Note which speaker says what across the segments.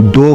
Speaker 1: 2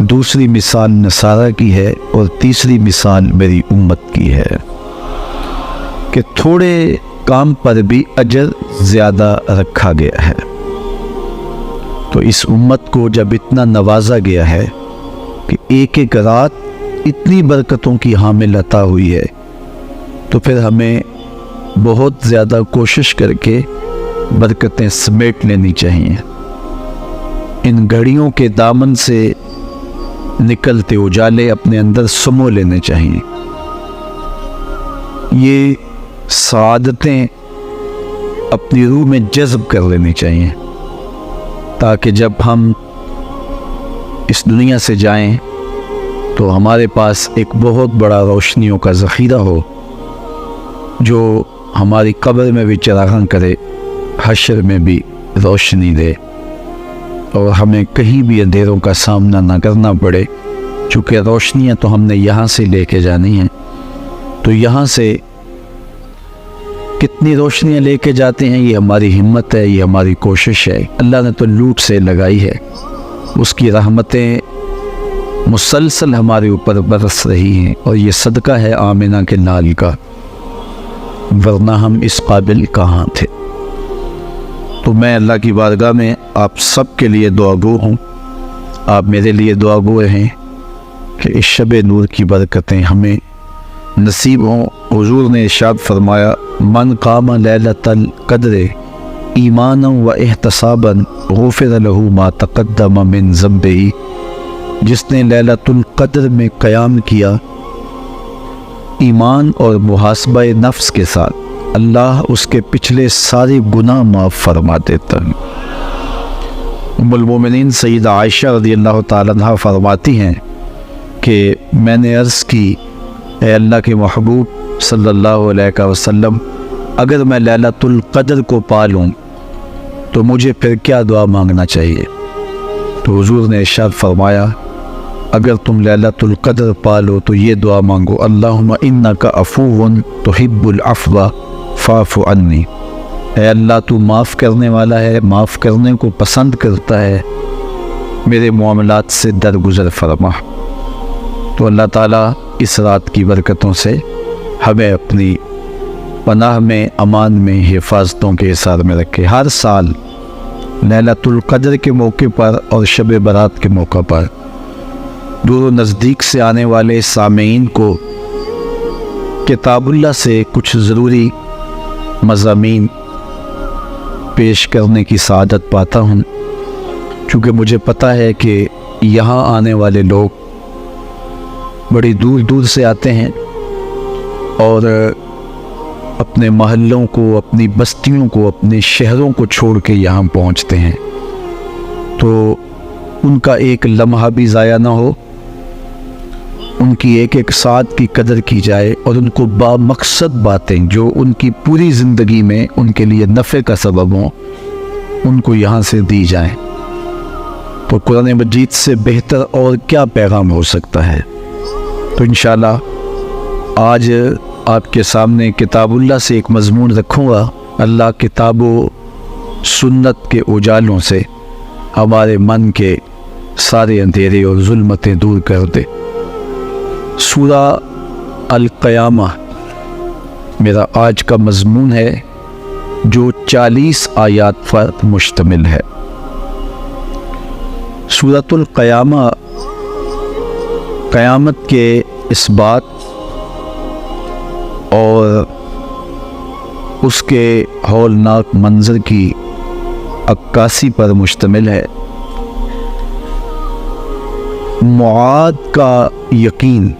Speaker 1: دوسری مثال نصارہ کی ہے اور تیسری مثال میری امت کی ہے کہ تھوڑے کام پر بھی اجر زیادہ رکھا گیا ہے۔ تو اس امت کو جب اتنا نوازا گیا ہے کہ ایک ایک رات اتنی برکتوں کی حامل عطا ہوئی ہے، تو پھر ہمیں بہت زیادہ کوشش کر کے برکتیں سمیٹ لینی چاہیے۔ ان گھڑیوں کے دامن سے نکلتے اجالے اپنے اندر سمو لینے چاہیے۔ یہ سعادتیں اپنی روح میں جذب کر لینی چاہیے، تاکہ جب ہم اس دنیا سے جائیں تو ہمارے پاس ایک بہت بڑا روشنیوں کا ذخیرہ ہو، جو ہماری قبر میں بھی چراغاں کرے، حشر میں بھی روشنی دے، اور ہمیں کہیں بھی اندھیروں کا سامنا نہ کرنا پڑے، چونکہ روشنیاں تو ہم نے یہاں سے لے کے جانی ہیں۔ تو یہاں سے کتنی روشنیاں لے کے جاتے ہیں، یہ ہماری ہمت ہے، یہ ہماری کوشش ہے۔ اللہ نے تو لوٹ سے لگائی ہے، اس کی رحمتیں مسلسل ہمارے اوپر برس رہی ہیں، اور یہ صدقہ ہے آمنہ کے لال کا، ورنہ ہم اس قابل کہاں تھے۔ تو میں اللہ کی بارگاہ میں آپ سب کے لیے دعا گو ہوں، آپ میرے لیے دعا گو ہیں کہ اس شب نور کی برکتیں ہمیں نصیب ہوں۔ حضور نے ارشاد فرمایا، من قام لیلۃ القدر ایمانا و احتسابا غفر له ما تقدم من ذنبہ، جس نے لیلۃ القدر میں قیام کیا ایمان اور محاسبہ نفس کے ساتھ، اللہ اس کے پچھلے سارے گناہ معاف فرما دیتا ہے۔ ام المومنین سیدہ عائشہ رضی اللہ تعالیٰ عنہا فرماتی ہیں کہ میں نے عرض کی، اے اللہ کے محبوب صلی اللہ علیہ وسلم، اگر میں لیلۃ القدر کو پا لوں تو مجھے پھر کیا دعا مانگنا چاہیے؟ تو حضور نے ارشاد فرمایا، اگر تم لیلۃ القدر پا لو تو یہ دعا مانگو، اللہم انک عفو تحب العفو فاعف عنی، اے اللہ تو معاف کرنے والا ہے، معاف کرنے کو پسند کرتا ہے، میرے معاملات سے درگزر فرما۔ تو اللہ تعالیٰ اس رات کی برکتوں سے ہمیں اپنی پناہ میں، امان میں، حفاظتوں کے اثار میں رکھے۔ ہر سال لیلۃ القدر کے موقع پر اور شب برات کے موقع پر دور و نزدیک سے آنے والے سامعین کو کتاب اللہ سے کچھ ضروری مضامین پیش کرنے کی سعادت پاتا ہوں، چونکہ مجھے پتہ ہے کہ یہاں آنے والے لوگ بڑی دور دور سے آتے ہیں اور اپنے محلوں کو، اپنی بستیوں کو، اپنے شہروں کو چھوڑ کے یہاں پہنچتے ہیں، تو ان کا ایک لمحہ بھی ضائع نہ ہو، ان کی ایک ایک ساتھ کی قدر کی جائے، اور ان کو بامقصد باتیں جو ان کی پوری زندگی میں ان کے لیے نفع کا سبب ہوں، ان کو یہاں سے دی جائیں۔ تو قرآن مجید سے بہتر اور کیا پیغام ہو سکتا ہے؟ تو انشاءاللہ آج آپ کے سامنے کتاب اللہ سے ایک مضمون رکھوں گا، اللہ کتاب و سنت کے اجالوں سے ہمارے من کے سارے اندھیرے اور ظلمتیں دور کر دے۔ سورہ القیامہ میرا آج کا مضمون ہے، جو 40 آیات پر مشتمل ہے۔ سورۃ القیامہ قیامت کے اس بات اور اس کے ہولناک منظر کی عکاسی پر مشتمل ہے۔ معاد کا یقین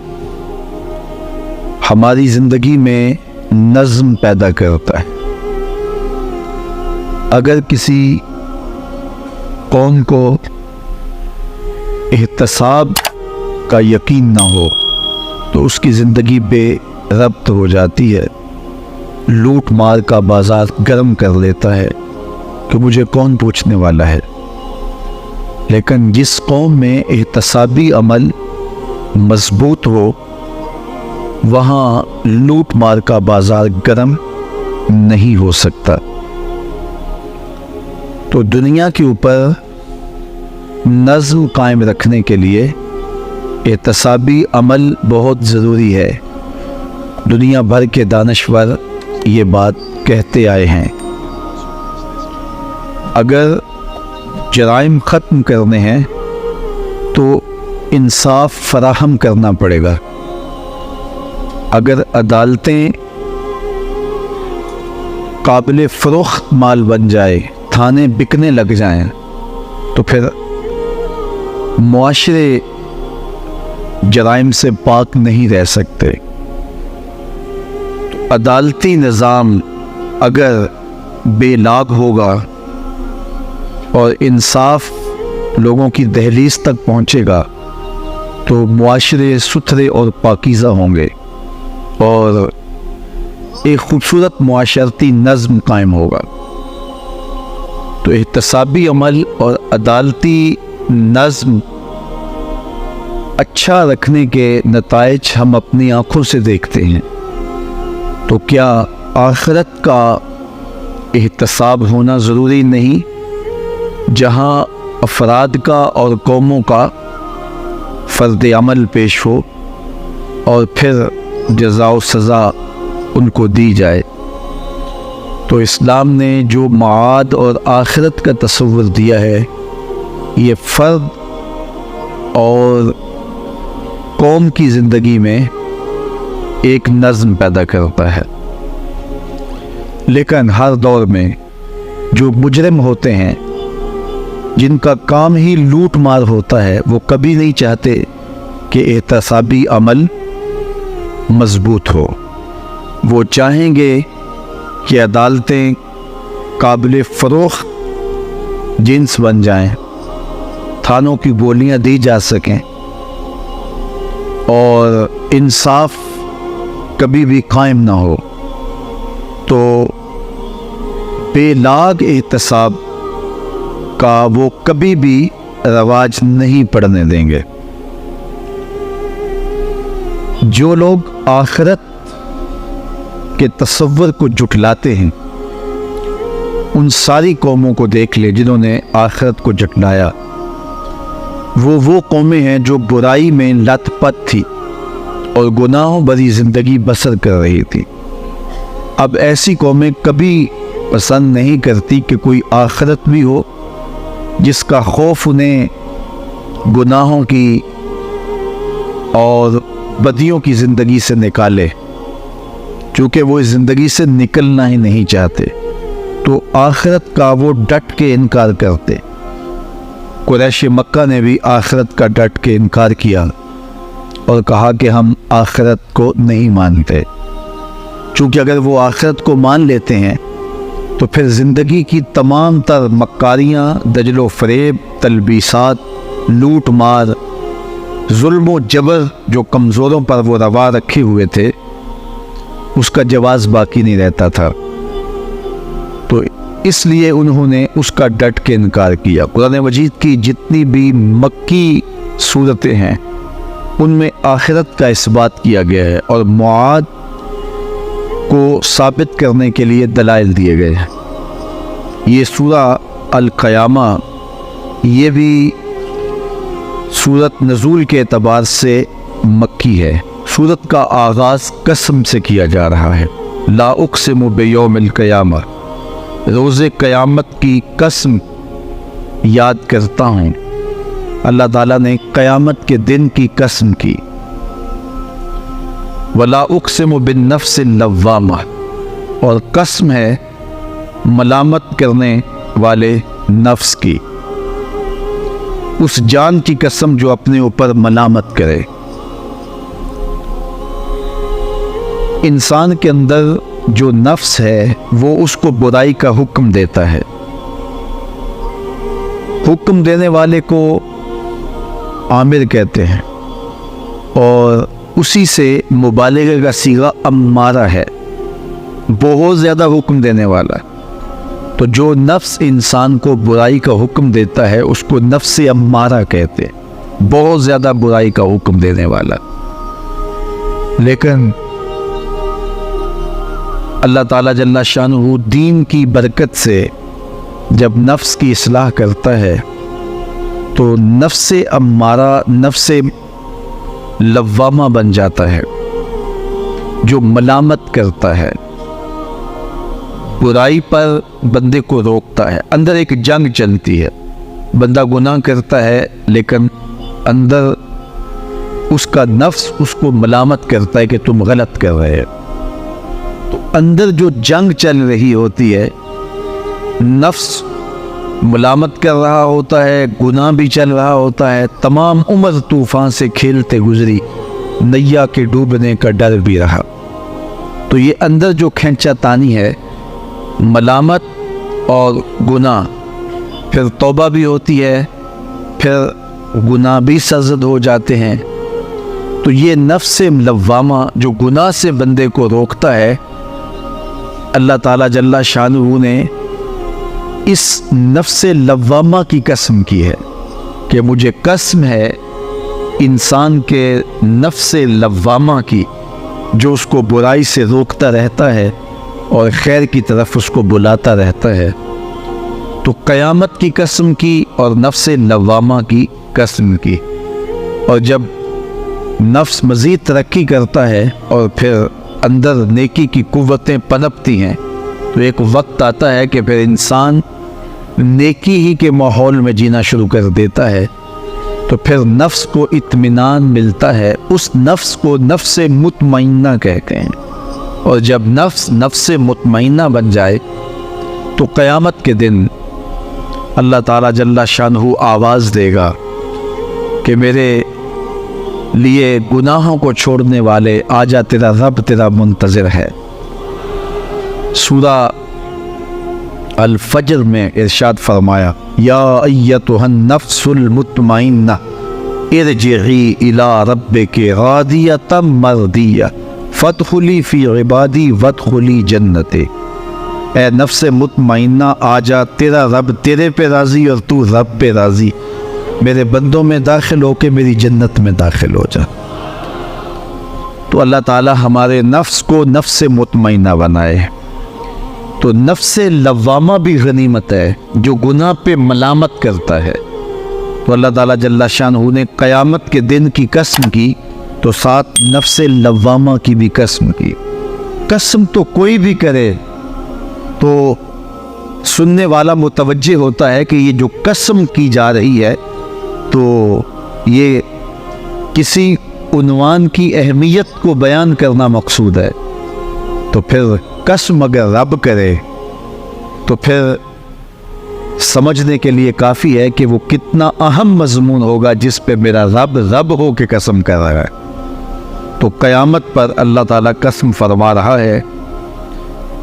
Speaker 1: ہماری زندگی میں نظم پیدا کرتا ہے۔ اگر کسی قوم کو احتساب کا یقین نہ ہو تو اس کی زندگی بے ربط ہو جاتی ہے، لوٹ مار کا بازار گرم کر لیتا ہے کہ مجھے کون پوچھنے والا ہے۔ لیکن جس قوم میں احتسابی عمل مضبوط ہو، وہاں لوٹ مار کا بازار گرم نہیں ہو سکتا۔ تو دنیا کے اوپر نظم قائم رکھنے کے لیے احتسابی عمل بہت ضروری ہے۔ دنیا بھر کے دانشور یہ بات کہتے آئے ہیں۔ اگر جرائم ختم کرنے ہیں تو انصاف فراہم کرنا پڑے گا۔ اگر عدالتیں قابل فروخت مال بن جائے، تھانے بکنے لگ جائیں، تو پھر معاشرے جرائم سے پاک نہیں رہ سکتے۔ عدالتی نظام اگر بے لاگ ہوگا اور انصاف لوگوں کی دہلیز تک پہنچے گا تو معاشرے ستھرے اور پاکیزہ ہوں گے اور ایک خوبصورت معاشرتی نظم قائم ہوگا۔ تو احتسابی عمل اور عدالتی نظم اچھا رکھنے کے نتائج ہم اپنی آنکھوں سے دیکھتے ہیں، تو کیا آخرت کا احتساب ہونا ضروری نہیں، جہاں افراد کا اور قوموں کا فرد عمل پیش ہو اور پھر جزا و سزا ان کو دی جائے؟ تو اسلام نے جو معاد اور آخرت کا تصور دیا ہے، یہ فرد اور قوم کی زندگی میں ایک نظم پیدا کرتا ہے۔ لیکن ہر دور میں جو مجرم ہوتے ہیں، جن کا کام ہی لوٹ مار ہوتا ہے، وہ کبھی نہیں چاہتے کہ احتسابی عمل مضبوط ہو۔ وہ چاہیں گے کہ عدالتیں قابل فروخت جنس بن جائیں، تھانوں کی گولیاں دی جا سکیں اور انصاف کبھی بھی قائم نہ ہو۔ تو بے لاگ احتساب کا وہ کبھی بھی رواج نہیں پڑنے دیں گے۔ جو لوگ آخرت کے تصور کو جھٹلاتے ہیں، ان ساری قوموں کو دیکھ لے جنہوں نے آخرت کو جھٹلایا۔ وہ قومیں ہیں جو برائی میں لت پت تھی اور گناہوں بھری زندگی بسر کر رہی تھی۔ اب ایسی قومیں کبھی پسند نہیں کرتی کہ کوئی آخرت بھی ہو جس کا خوف انہیں گناہوں کی اور بدیوں کی زندگی سے نکالے، چونکہ وہ اس زندگی سے نکلنا ہی نہیں چاہتے، تو آخرت کا وہ ڈٹ کے انکار کرتے۔ قریش مکہ نے بھی آخرت کا ڈٹ کے انکار کیا اور کہا کہ ہم آخرت کو نہیں مانتے، چونکہ اگر وہ آخرت کو مان لیتے ہیں تو پھر زندگی کی تمام تر مکاریاں، دجل و فریب، تلبیسات، لوٹ مار، ظلم و جبر جو کمزوروں پر وہ روا رکھے ہوئے تھے، اس کا جواز باقی نہیں رہتا تھا۔ تو اس لیے انہوں نے اس کا ڈٹ کے انکار کیا۔ قرآن مجید کی جتنی بھی مکی صورتیں ہیں ان میں آخرت کا اثبات کیا گیا ہے اور معاد کو ثابت کرنے کے لیے دلائل دیے گئے ہیں۔ یہ سورہ القیامہ، یہ بھی سورت نزول کے اعتبار سے مکی ہے۔ سورت کا آغاز قسم سے کیا جا رہا ہے، لا اقسم بیوم القیامہ، روز قیامت کی قسم یاد کرتا ہوں۔ اللہ تعالیٰ نے قیامت کے دن کی قسم کی۔ ولا اقسم بالنفس اللوامہ، اور قسم ہے ملامت کرنے والے نفس کی، اس جان کی قسم جو اپنے اوپر ملامت کرے۔ انسان کے اندر جو نفس ہے وہ اس کو برائی کا حکم دیتا ہے۔ حکم دینے والے کو آمر کہتے ہیں، اور اسی سے مبالغہ کا صیغہ امارہ ہے، بہت زیادہ حکم دینے والا۔ تو جو نفس انسان کو برائی کا حکم دیتا ہے اس کو نفس امارہ کہتے ہیں، بہت زیادہ برائی کا حکم دینے والا۔ لیکن اللہ تعالیٰ جل شانہ دین کی برکت سے جب نفس کی اصلاح کرتا ہے تو نفس امارہ، نفس لوامہ بن جاتا ہے، جو ملامت کرتا ہے، برائی پر بندے کو روکتا ہے۔ اندر ایک جنگ چلتی ہے، بندہ گناہ کرتا ہے لیکن اندر اس کا نفس اس کو ملامت کرتا ہے کہ تم غلط کر رہے ہو۔ تو اندر جو جنگ چل رہی ہوتی ہے، نفس ملامت کر رہا ہوتا ہے، گناہ بھی چل رہا ہوتا ہے، تمام عمر طوفان سے کھیلتے گزری، نیا کے ڈوبنے کا ڈر بھی رہا۔ تو یہ اندر جو کھینچا تانی ہے، ملامت اور گناہ، پھر توبہ بھی ہوتی ہے، پھر گناہ بھی سرزد ہو جاتے ہیں۔ تو یہ نفس لوامہ جو گناہ سے بندے کو روکتا ہے، اللہ تعالیٰ جل شانہ نے اس نفس لوامہ کی قسم کی ہے کہ مجھے قسم ہے انسان کے نفس لوامہ کی، جو اس کو برائی سے روکتا رہتا ہے اور خیر کی طرف اس کو بلاتا رہتا ہے۔ تو قیامت کی قسم کی اور نفس لوامہ کی قسم کی۔ اور جب نفس مزید ترقی کرتا ہے اور پھر اندر نیکی کی قوتیں پنپتی ہیں، تو ایک وقت آتا ہے کہ پھر انسان نیکی ہی کے ماحول میں جینا شروع کر دیتا ہے، تو پھر نفس کو اطمینان ملتا ہے۔ اس نفس کو نفس مطمئنہ کہتے ہیں۔ اور جب نفس مطمئنہ بن جائے تو قیامت کے دن اللہ تعالیٰ جل شانہ آواز دے گا کہ میرے لیے گناہوں کو چھوڑنے والے آجا، تیرا رب تیرا منتظر ہے۔ سورہ الفجر میں ارشاد فرمایا، یا ایتھا النفس المطمئنہ ارجعی الی ربک راضیۃ مرضیہ فادخلی فی عبادی وادخلی جنتی۔ اے نفس مطمئنہ آجا، تیرا رب تیرے پہ راضی اور تو رب پہ راضی، میرے بندوں میں داخل ہو کے میری جنت میں داخل ہو جا۔ تو اللہ تعالیٰ ہمارے نفس کو نفس مطمئنہ بنائے۔ تو نفس لوامہ بھی غنیمت ہے، جو گناہ پہ ملامت کرتا ہے۔ تو اللہ تعالیٰ جل شانہ نے قیامت کے دن کی قسم کی، تو ساتھ نفس لوامہ کی بھی قسم کی۔ قسم تو کوئی بھی کرے تو سننے والا متوجہ ہوتا ہے کہ یہ جو قسم کی جا رہی ہے تو یہ کسی عنوان کی اہمیت کو بیان کرنا مقصود ہے۔ تو پھر قسم اگر رب کرے تو پھر سمجھنے کے لیے کافی ہے کہ وہ کتنا اہم مضمون ہوگا جس پہ میرا رب ہو کے قسم کر رہا ہے۔ تو قیامت پر اللہ تعالیٰ قسم فرما رہا ہے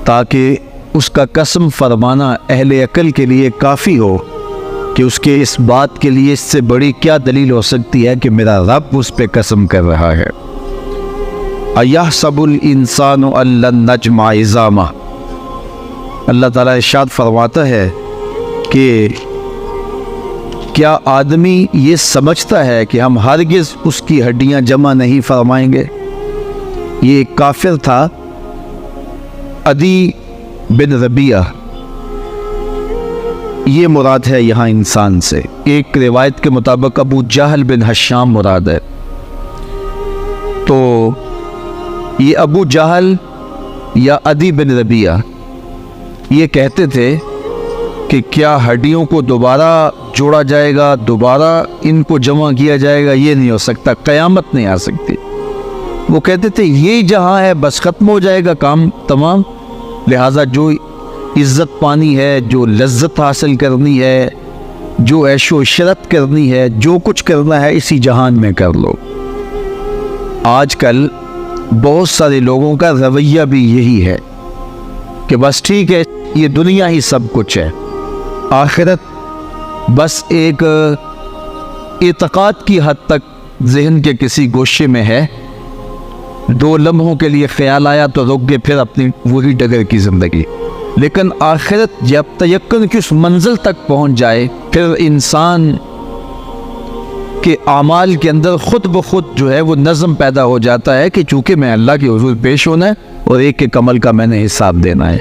Speaker 1: تاکہ اس کا قسم فرمانا اہل عقل کے لیے کافی ہو کہ اس کے اس بات کے لیے اس سے بڑی کیا دلیل ہو سکتی ہے کہ میرا رب اس پہ قسم کر رہا ہے۔ اَيَحْسَبُ الْإِنسَانُ أَن لَّن نَّجْمَعَ عِظَامَهُ۔ اللہ تعالیٰ ارشاد فرماتا ہے کہ کیا آدمی یہ سمجھتا ہے کہ ہم ہرگز اس کی ہڈیاں جمع نہیں فرمائیں گے؟ یہ ایک کافر تھا، عدی بن ربیعہ، یہ مراد ہے یہاں انسان سے۔ ایک روایت کے مطابق ابو جہل بن ہشام مراد ہے۔ تو یہ ابو جہل یا عدی بن ربیعہ یہ کہتے تھے کہ کیا ہڈیوں کو دوبارہ جوڑا جائے گا، دوبارہ ان کو جمع کیا جائے گا؟ یہ نہیں ہو سکتا، قیامت نہیں آ سکتی۔ وہ کہتے تھے یہ جہاں ہے بس ختم ہو جائے گا کام تمام، لہٰذا جو عزت پانی ہے، جو لذت حاصل کرنی ہے، جو عیش و عشرت کرنی ہے، جو کچھ کرنا ہے اسی جہان میں کر لو۔ آج کل بہت سارے لوگوں کا رویہ بھی یہی ہے کہ بس ٹھیک ہے، یہ دنیا ہی سب کچھ ہے، آخرت بس ایک اعتقاد کی حد تک ذہن کے کسی گوشے میں ہے، 2 لمحوں کے لیے خیال آیا تو رک گئے، پھر اپنی وہی ڈگر کی زندگی۔ لیکن آخرت جب تیقن کی اس منزل تک پہنچ جائے، پھر انسان کے اعمال کے اندر خود بخود جو ہے وہ نظم پیدا ہو جاتا ہے کہ چونکہ میں اللہ کے حضور پیش ہونا ہے اور ایک ایک عمل کا میں نے حساب دینا ہے۔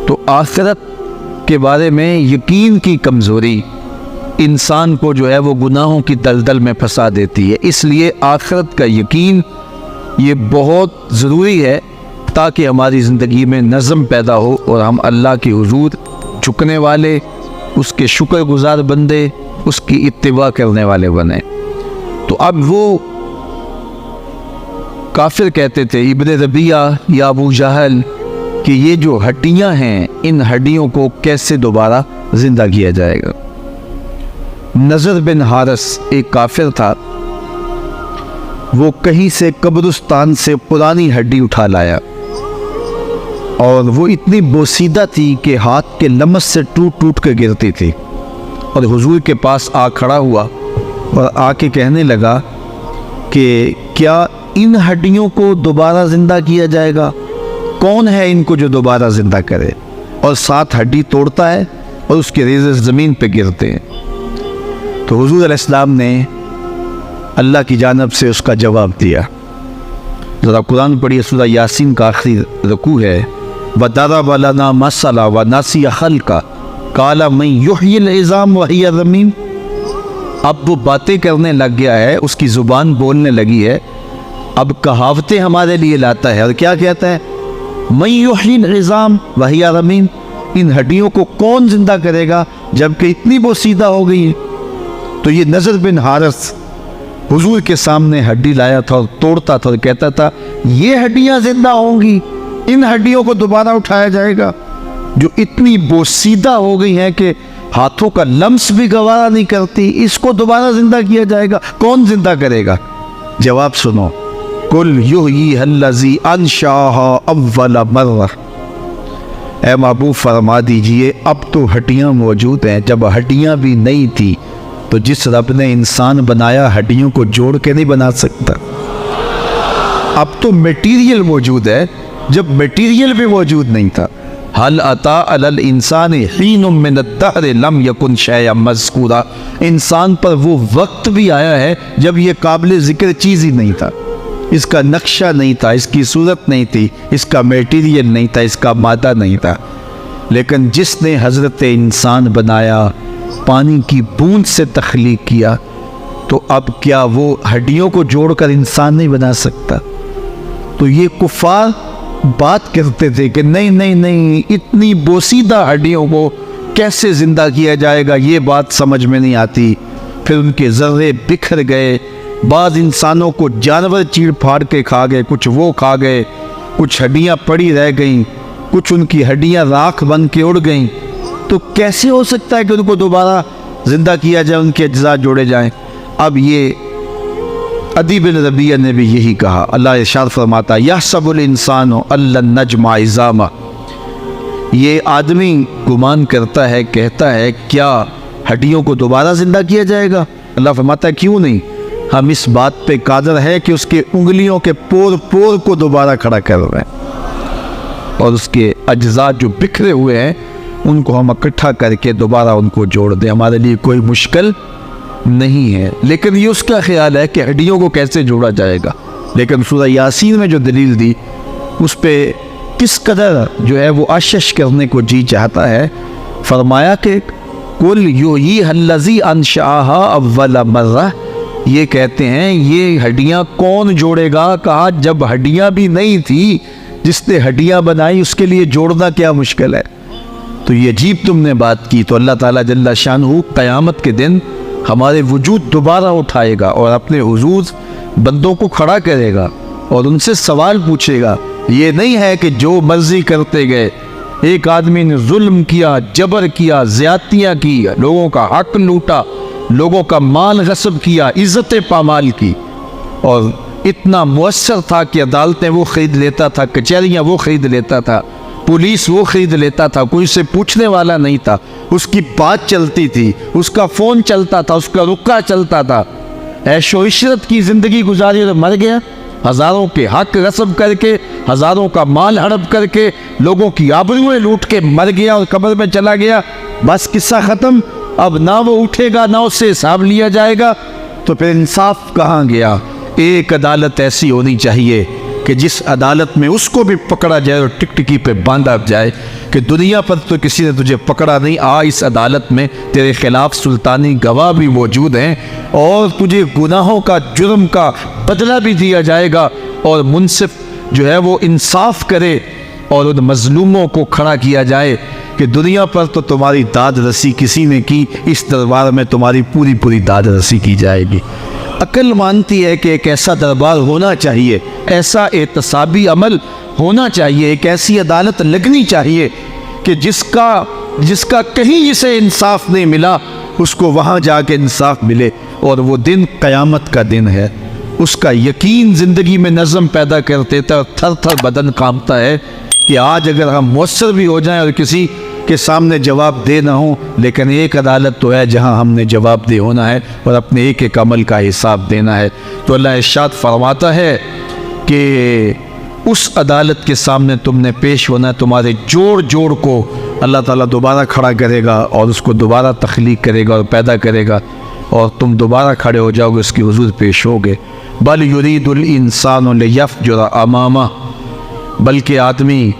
Speaker 1: تو آخرت کے بارے میں یقین کی کمزوری انسان کو جو ہے وہ گناہوں کی دلدل میں پھنسا دیتی ہے۔ اس لیے آخرت کا یقین یہ بہت ضروری ہے تاکہ ہماری زندگی میں نظم پیدا ہو اور ہم اللہ کے حضور جھکنے والے، اس کے شکر گزار بندے، اس کی اتباع کرنے والے بنیں۔ تو اب وہ کافر کہتے تھے ابن ربیعہ یا ابو جہل کہ یہ جو ہڈیاں ہیں ان ہڈیوں کو کیسے دوبارہ زندہ کیا جائے گا۔ نضر بن حارث ایک کافر تھا، وہ کہیں سے قبرستان سے پرانی ہڈی اٹھا لایا اور وہ اتنی بوسیدہ تھی کہ ہاتھ کے لمس سے ٹوٹ ٹوٹ کے گرتی تھی، اور حضور کے پاس آ کھڑا ہوا اور آ کے کہنے لگا کہ کیا ان ہڈیوں کو دوبارہ زندہ کیا جائے گا؟ کون ہے ان کو جو دوبارہ زندہ کرے؟ اور 7 ہڈی توڑتا ہے اور اس کے ریزے زمین پہ گرتے ہیں۔ تو حضور علیہ السلام نے اللہ کی جانب سے اس کا جواب دیا۔ ذرا قرآن پڑھیے، سورہ یاسین کا آخری رکوع ہے، وَضَرَبَ لَنَا مَثَلًا وَنَسِیَ خَلْقَهُ قَالَ مَن يُحْيِي الْعِظَامَ وَهِيَ رَمِيمٌ۔ اب وہ باتیں کرنے لگ گیا ہے، اس کی زبان بولنے لگی ہے، اب کہاوتیں ہمارے لیے لاتا ہے، اور کیا کہتا ہے؟ مَن يُحْيِي الْعِظَامَ وَهِيَ رَمِيمٌ، ان ہڈیوں کو کون زندہ کرے گا جبکہ اتنی بوسیدہ ہو گئی ہیں۔ تو یہ نضر بن حارث حضور کے سامنے ہڈی لایا تھا اور توڑتا تھا اور کہتا تھا یہ ہڈیاں زندہ ہوں گی، ان ہڈیوں کو دوبارہ اٹھایا جائے گا جو اتنی بوسیدہ ہو گئی ہیں کہ ہاتھوں کا لمس بھی گوارا نہیں کرتی، اس کو دوبارہ زندہ کیا جائے گا، کون زندہ کرے گا؟ جواب سنو، قُلْ يُحْيِيهَا الَّذِي أَنشَأَهَا أَوَّلَ مَرَّةٍ، اے محبوب فرما دیجئے اب تو ہڈیاں موجود ہیں، جب ہڈیاں بھی نہیں تھی تو جس رب نے انسان بنایا ہڈیوں کو جوڑ کے نہیں بنا سکتا۔ اب تو میٹیریل موجود ہے جب میٹیریل بھی موجود نہیں تھا۔ هل أتى على الإنسان حين من الدهر لم يكن شيئا مذكورا، انسان پر وہ وقت بھی آیا ہے جب یہ قابل ذکر چیز ہی نہیں تھا، اس کا نقشہ نہیں تھا، اس کی صورت نہیں تھی، اس کا میٹیریل نہیں تھا، اس کا مادہ نہیں تھا، لیکن جس نے حضرت انسان بنایا، پانی کی بوند سے تخلیق کیا، تو اب کیا وہ ہڈیوں کو جوڑ کر انسان نہیں بنا سکتا؟ تو یہ کفار بات کرتے تھے کہ نہیں نہیں نہیں، اتنی بوسیدہ ہڈیوں کو کیسے زندہ کیا جائے گا، یہ بات سمجھ میں نہیں آتی۔ پھر ان کے ذرے بکھر گئے، بعض انسانوں کو جانور چیڑ پھاڑ کے کھا گئے، کچھ وہ کھا گئے، کچھ ہڈیاں پڑی رہ گئیں، کچھ ان کی ہڈیاں راکھ بن کے اڑ گئیں۔ تو کیسے ہو سکتا ہے کہ ان کو دوبارہ زندہ کیا جائے، ان کے اجزاء جوڑے جائیں؟ اب یہ عدی بن ربیعہ نے بھی یہی کہا۔ اللہ ارشاد فرماتا یحسب الانسان ان لن نجمع عظامہ، یہ آدمی گمان کرتا ہے، کہتا ہے کیا ہڈیوں کو دوبارہ زندہ کیا جائے گا؟ اللہ فرماتا ہے کیوں نہیں، ہم اس بات پہ قادر ہے کہ اس کے انگلیوں کے پور پور کو دوبارہ کھڑا کر رہے ہیں، اور اس کے اجزاء جو بکھرے ہوئے ہیں ان کو ہم اکٹھا کر کے دوبارہ ان کو جوڑ دیں، ہمارے لیے کوئی مشکل نہیں ہے۔ لیکن یہ اس کا خیال ہے کہ ہڈیوں کو کیسے جوڑا جائے گا، لیکن سورہ یاسین میں جو دلیل دی اس پہ کس قدر جو ہے وہ آشش کرنے کو جی چاہتا ہے۔ فرمایا کہ قُلْ يُحْيِيهَا الَّذِي أَنشَأَهَا أَوَّلَ مَرَّةٍ، یہ کہتے ہیں یہ ہڈیاں کون جوڑے گا؟ کہا جب ہڈیاں بھی نہیں تھی، جس نے ہڈیاں بنائی اس کے لیے جوڑنا کیا مشکل ہے؟ تو یہ عجیب تم نے بات کی۔ تو اللہ تعالیٰ جل شانہ قیامت کے دن ہمارے وجود دوبارہ اٹھائے گا اور اپنے حضور بندوں کو کھڑا کرے گا اور ان سے سوال پوچھے گا۔ یہ نہیں ہے کہ جو مرضی کرتے گئے، ایک آدمی نے ظلم کیا، جبر کیا، زیادتیاں کی، لوگوں کا حق لوٹا، لوگوں کا مال غصب کیا، عزتیں پامال کی، اور اتنا مؤثر تھا کہ عدالتیں وہ خرید لیتا تھا، کچہریاں وہ خرید لیتا تھا، پولیس وہ خرید لیتا تھا، کوئی سے پوچھنے والا نہیں تھا، اس کی بات چلتی تھی، اس کا فون چلتا تھا، اس کا رکا چلتا تھا، عیش و عشرت کی زندگی گزاری اور مر گیا، ہزاروں کے حق غصب کر کے، ہزاروں کا مال ہڑپ کر کے، لوگوں کی آبروئیں لوٹ کے مر گیا اور قبر میں چلا گیا، بس قصہ ختم۔ اب نہ وہ اٹھے گا، نہ اس سے حساب لیا جائے گا، تو پھر انصاف کہاں گیا؟ ایک عدالت ایسی ہونی چاہیے کہ جس عدالت میں اس کو بھی پکڑا جائے اور ٹکٹکی پہ باندھا جائے کہ دنیا پر تو کسی نے تجھے پکڑا نہیں، اس عدالت میں تیرے خلاف سلطانی گواہ بھی موجود ہیں اور تجھے گناہوں کا، جرم کا بدلہ بھی دیا جائے گا، اور منصف جو ہے وہ انصاف کرے اور ان مظلوموں کو کھڑا کیا جائے کہ دنیا پر تو تمہاری داد رسی کسی نے کی، اس دربار میں تمہاری پوری داد رسی کی جائے گی۔ عقل مانتی ہے کہ ایک ایسا دربار ہونا چاہیے، ایسا احتسابی عمل ہونا چاہیے، ایک ایسی عدالت لگنی چاہیے کہ جس کا کہیں جسے انصاف نہیں ملا اس کو وہاں جا کے انصاف ملے، اور وہ دن قیامت کا دن ہے۔ اس کا یقین زندگی میں نظم پیدا کر دیتا ہے اور تھر تھر بدن کانپتا ہے کہ آج اگر ہم مؤثر بھی ہو جائیں اور کسی کے سامنے جواب دے نہ ہوں، لیکن ایک عدالت تو ہے جہاں ہم نے جواب دہ ہونا ہے اور اپنے ایک ایک عمل کا حساب دینا ہے۔ تو اللہ ارشاد فرماتا ہے کہ اس عدالت کے سامنے تم نے پیش ہونا ہے، تمہارے جوڑ کو اللہ تعالیٰ دوبارہ کھڑا کرے گا اور اس کو دوبارہ تخلیق کرے گا اور پیدا کرے گا، اور تم دوبارہ کھڑے ہو جاؤ گے، اس کی حضور پیش ہوگے۔ بل یرید الانسان لیفجر امامہ، بلکہ آدمی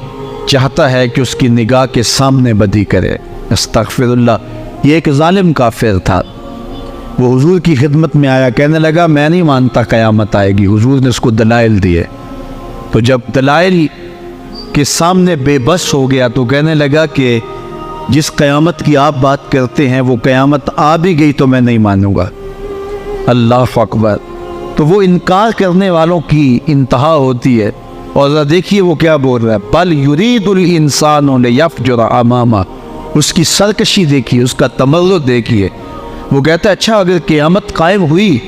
Speaker 1: چاہتا ہے کہ اس کی نگاہ کے سامنے بدی کرے۔ استغفر اللہ۔ یہ ایک ظالم کافر تھا، وہ حضور کی خدمت میں آیا، کہنے لگا میں نہیں مانتا قیامت آئے گی۔ حضور نے اس کو دلائل دیے، تو جب دلائل کے سامنے بے بس ہو گیا تو کہنے لگا کہ جس قیامت کی آپ بات کرتے ہیں وہ قیامت آ بھی گئی تو میں نہیں مانوں گا۔ اللہ اکبر۔ تو وہ انکار کرنے والوں کی انتہا ہوتی ہے، اور ذرا دیکھیے وہ کیا بول رہا ہے، بل یرید الانسان لیفجر امامہ۔ اس کی سرکشی دیکھیے، اس کا تمرد دیکھیے۔ وہ کہتا ہے اچھا اگر قیامت قائم ہوئی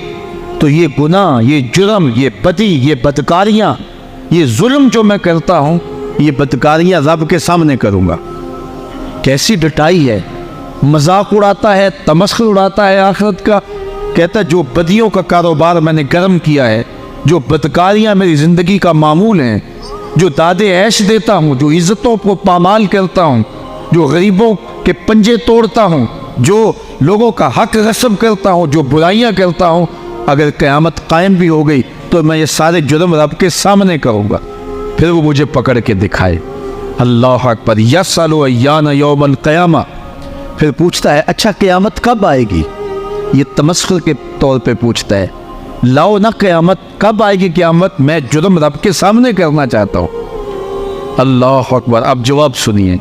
Speaker 1: تو یہ گناہ، یہ جرم، یہ بدی، یہ بدکاریاں، یہ ظلم جو میں کرتا ہوں، یہ بدکاریاں رب کے سامنے کروں گا۔ کیسی ڈٹائی ہے، مذاق اڑاتا ہے، تمسخر اڑاتا ہے آخرت کا۔ کہتا ہے جو بدیوں کا کاروبار میں نے گرم کیا ہے، جو بدکاریاں میری زندگی کا معمول ہیں، جو دادے عیش دیتا ہوں، جو عزتوں کو پامال کرتا ہوں، جو غریبوں کے پنجے توڑتا ہوں، جو لوگوں کا حق غصب کرتا ہوں، جو برائیاں کرتا ہوں، اگر قیامت قائم بھی ہو گئی تو میں یہ سارے جرم رب کے سامنے کروں گا، پھر وہ مجھے پکڑ کے دکھائے۔ اللہ اکبر۔ یسأل ایان یوم القیامہ، پھر پوچھتا ہے اچھا قیامت کب آئے گی؟ یہ تمسخر کے طور پہ پوچھتا ہے، لاؤ نہ قیامت، کب آئے گی قیامت؟ میں جرم رب کے سامنے کرنا چاہتا ہوں۔ اللہ اکبر۔ اب جواب سنیے،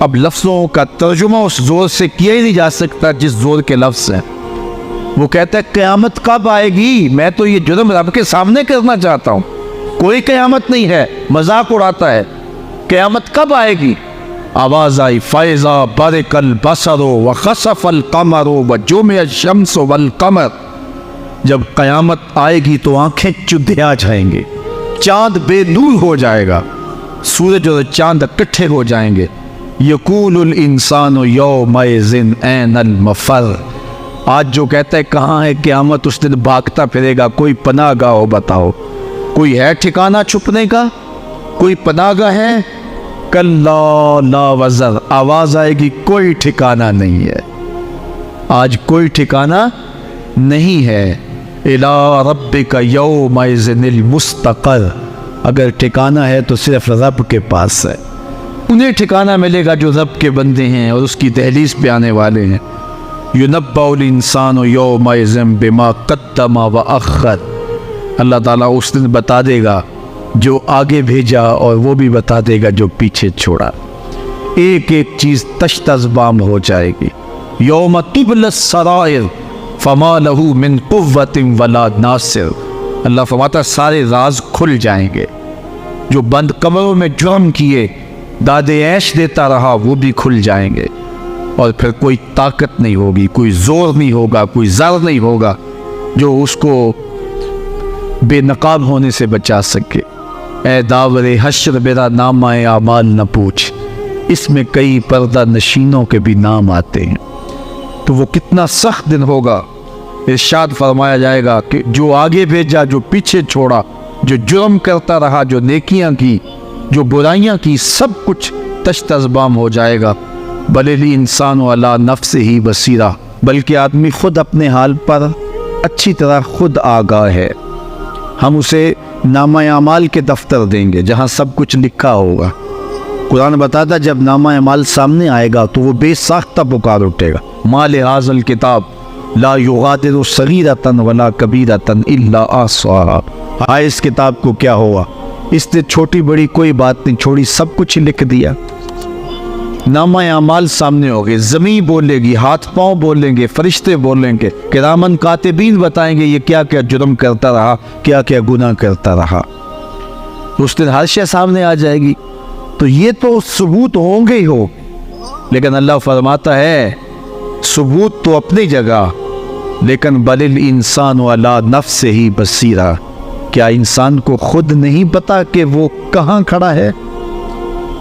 Speaker 1: اب لفظوں کا ترجمہ اس زور سے کیا ہی نہیں جا سکتا جس زور کے لفظ ہیں۔ وہ کہتا ہے قیامت کب آئے گی؟ میں تو یہ جرم رب کے سامنے کرنا چاہتا ہوں، کوئی قیامت نہیں ہے، مذاق اڑاتا ہے۔ قیامت کب آئے گی؟ آواز آئی، فَإِذَا بَرِقَ الْبَصَرُ وَخَسَفَ الْقَمَرُ وَجُمِعَ الشَّمْسُ وَالْقَمَرُ۔ جب قیامت آئے گی تو آنکھیں چدھیا جائیں گے، چاند بے نور ہو جائے گا، سورج اور چاند اکٹھے ہو جائیں گے۔ یقول الانسان یومئذ این المفر۔ آج جو کہتا ہے کہاں ہے قیامت، اس دن بھاگتا پھرے گا، کوئی پناہ گاہ ہو بتاؤ، کوئی ہے ٹھکانہ چھپنے کا، کوئی پناہ گاہ ہے؟ کلا لا وزر، آواز آئے گی کوئی ٹھکانہ نہیں ہے، آج کوئی ٹھکانہ نہیں ہے۔ الی ربک یومئذ المستقر، اگر ٹھکانہ ہے تو صرف رب کے پاس ہے، انہیں ٹھکانہ ملے گا جو رب کے بندے ہیں اور اس کی دہلیز پہ آنے والے ہیں۔ ینبأ الانسان یومئذ بما قدم واخر، اللہ تعالیٰ اس دن بتا دے گا جو آگے بھیجا اور وہ بھی بتا دے گا جو پیچھے چھوڑا، ایک ایک چیز تشت ازبام ہو جائے گی۔ یوم تبل السرائر فما لہ من قوت ولا ناصر، اللہ فرماتا سارے راز کھل جائیں گے، جو بند کمروں میں جرم کیے، دادے عیش دیتا رہا، وہ بھی کھل جائیں گے، اور پھر کوئی طاقت نہیں ہوگی، کوئی زور نہیں ہوگا، کوئی زر نہیں ہوگا جو اس کو بے نقاب ہونے سے بچا سکے۔ اے داور حشر میرا نامہ اعمال نہ پوچھ، اس میں کئی پردہ نشینوں کے بھی نام آتے ہیں۔ تو وہ کتنا سخت دن ہوگا، ارشاد فرمایا جائے گا کہ جو آگے بھیجا، جو پیچھے چھوڑا، جو جرم کرتا رہا، جو نیکیاں کی، جو برائیاں کی، سب کچھ تشت ازبام ہو جائے گا۔ بل الانسان علی نفسہ بصیرہ، بلکہ آدمی خود اپنے حال پر اچھی طرح خود آگاہ ہے، ہم اسے نامہ اعمال کے دفتر دیں گے جہاں سب کچھ لکھا ہوگا۔ قرآن بتاتا جب نامہ اعمال سامنے آئے گا تو وہ بے ساختہ پکار اٹھے گا، ما لہذا الکتاب لا یغادر صغیرۃ ولا کبیرۃ الا احصاها۔ ہائے اس کتاب کو کیا ہوا، اس نے چھوٹی بڑی کوئی بات نہیں چھوڑی، سب کچھ لکھ دیا۔ نامہ اعمال سامنے ہوگے، زمین بولے گی، ہاتھ پاؤں بولیں گے، فرشتے بولیں گے، کرامن کاتبین بتائیں گے یہ کیا کیا جرم کرتا رہا، کیا کیا گناہ کرتا رہا۔ اس دن ہر شے سامنے آ جائے گی، تو یہ تو ثبوت ہوں گے ہی ہو، لیکن اللہ فرماتا ہے ثبوت تو اپنی جگہ، لیکن بل الانسان علی نفسہ بصیرہ، کیا انسان کو خود نہیں پتا کہ وہ کہاں کھڑا ہے؟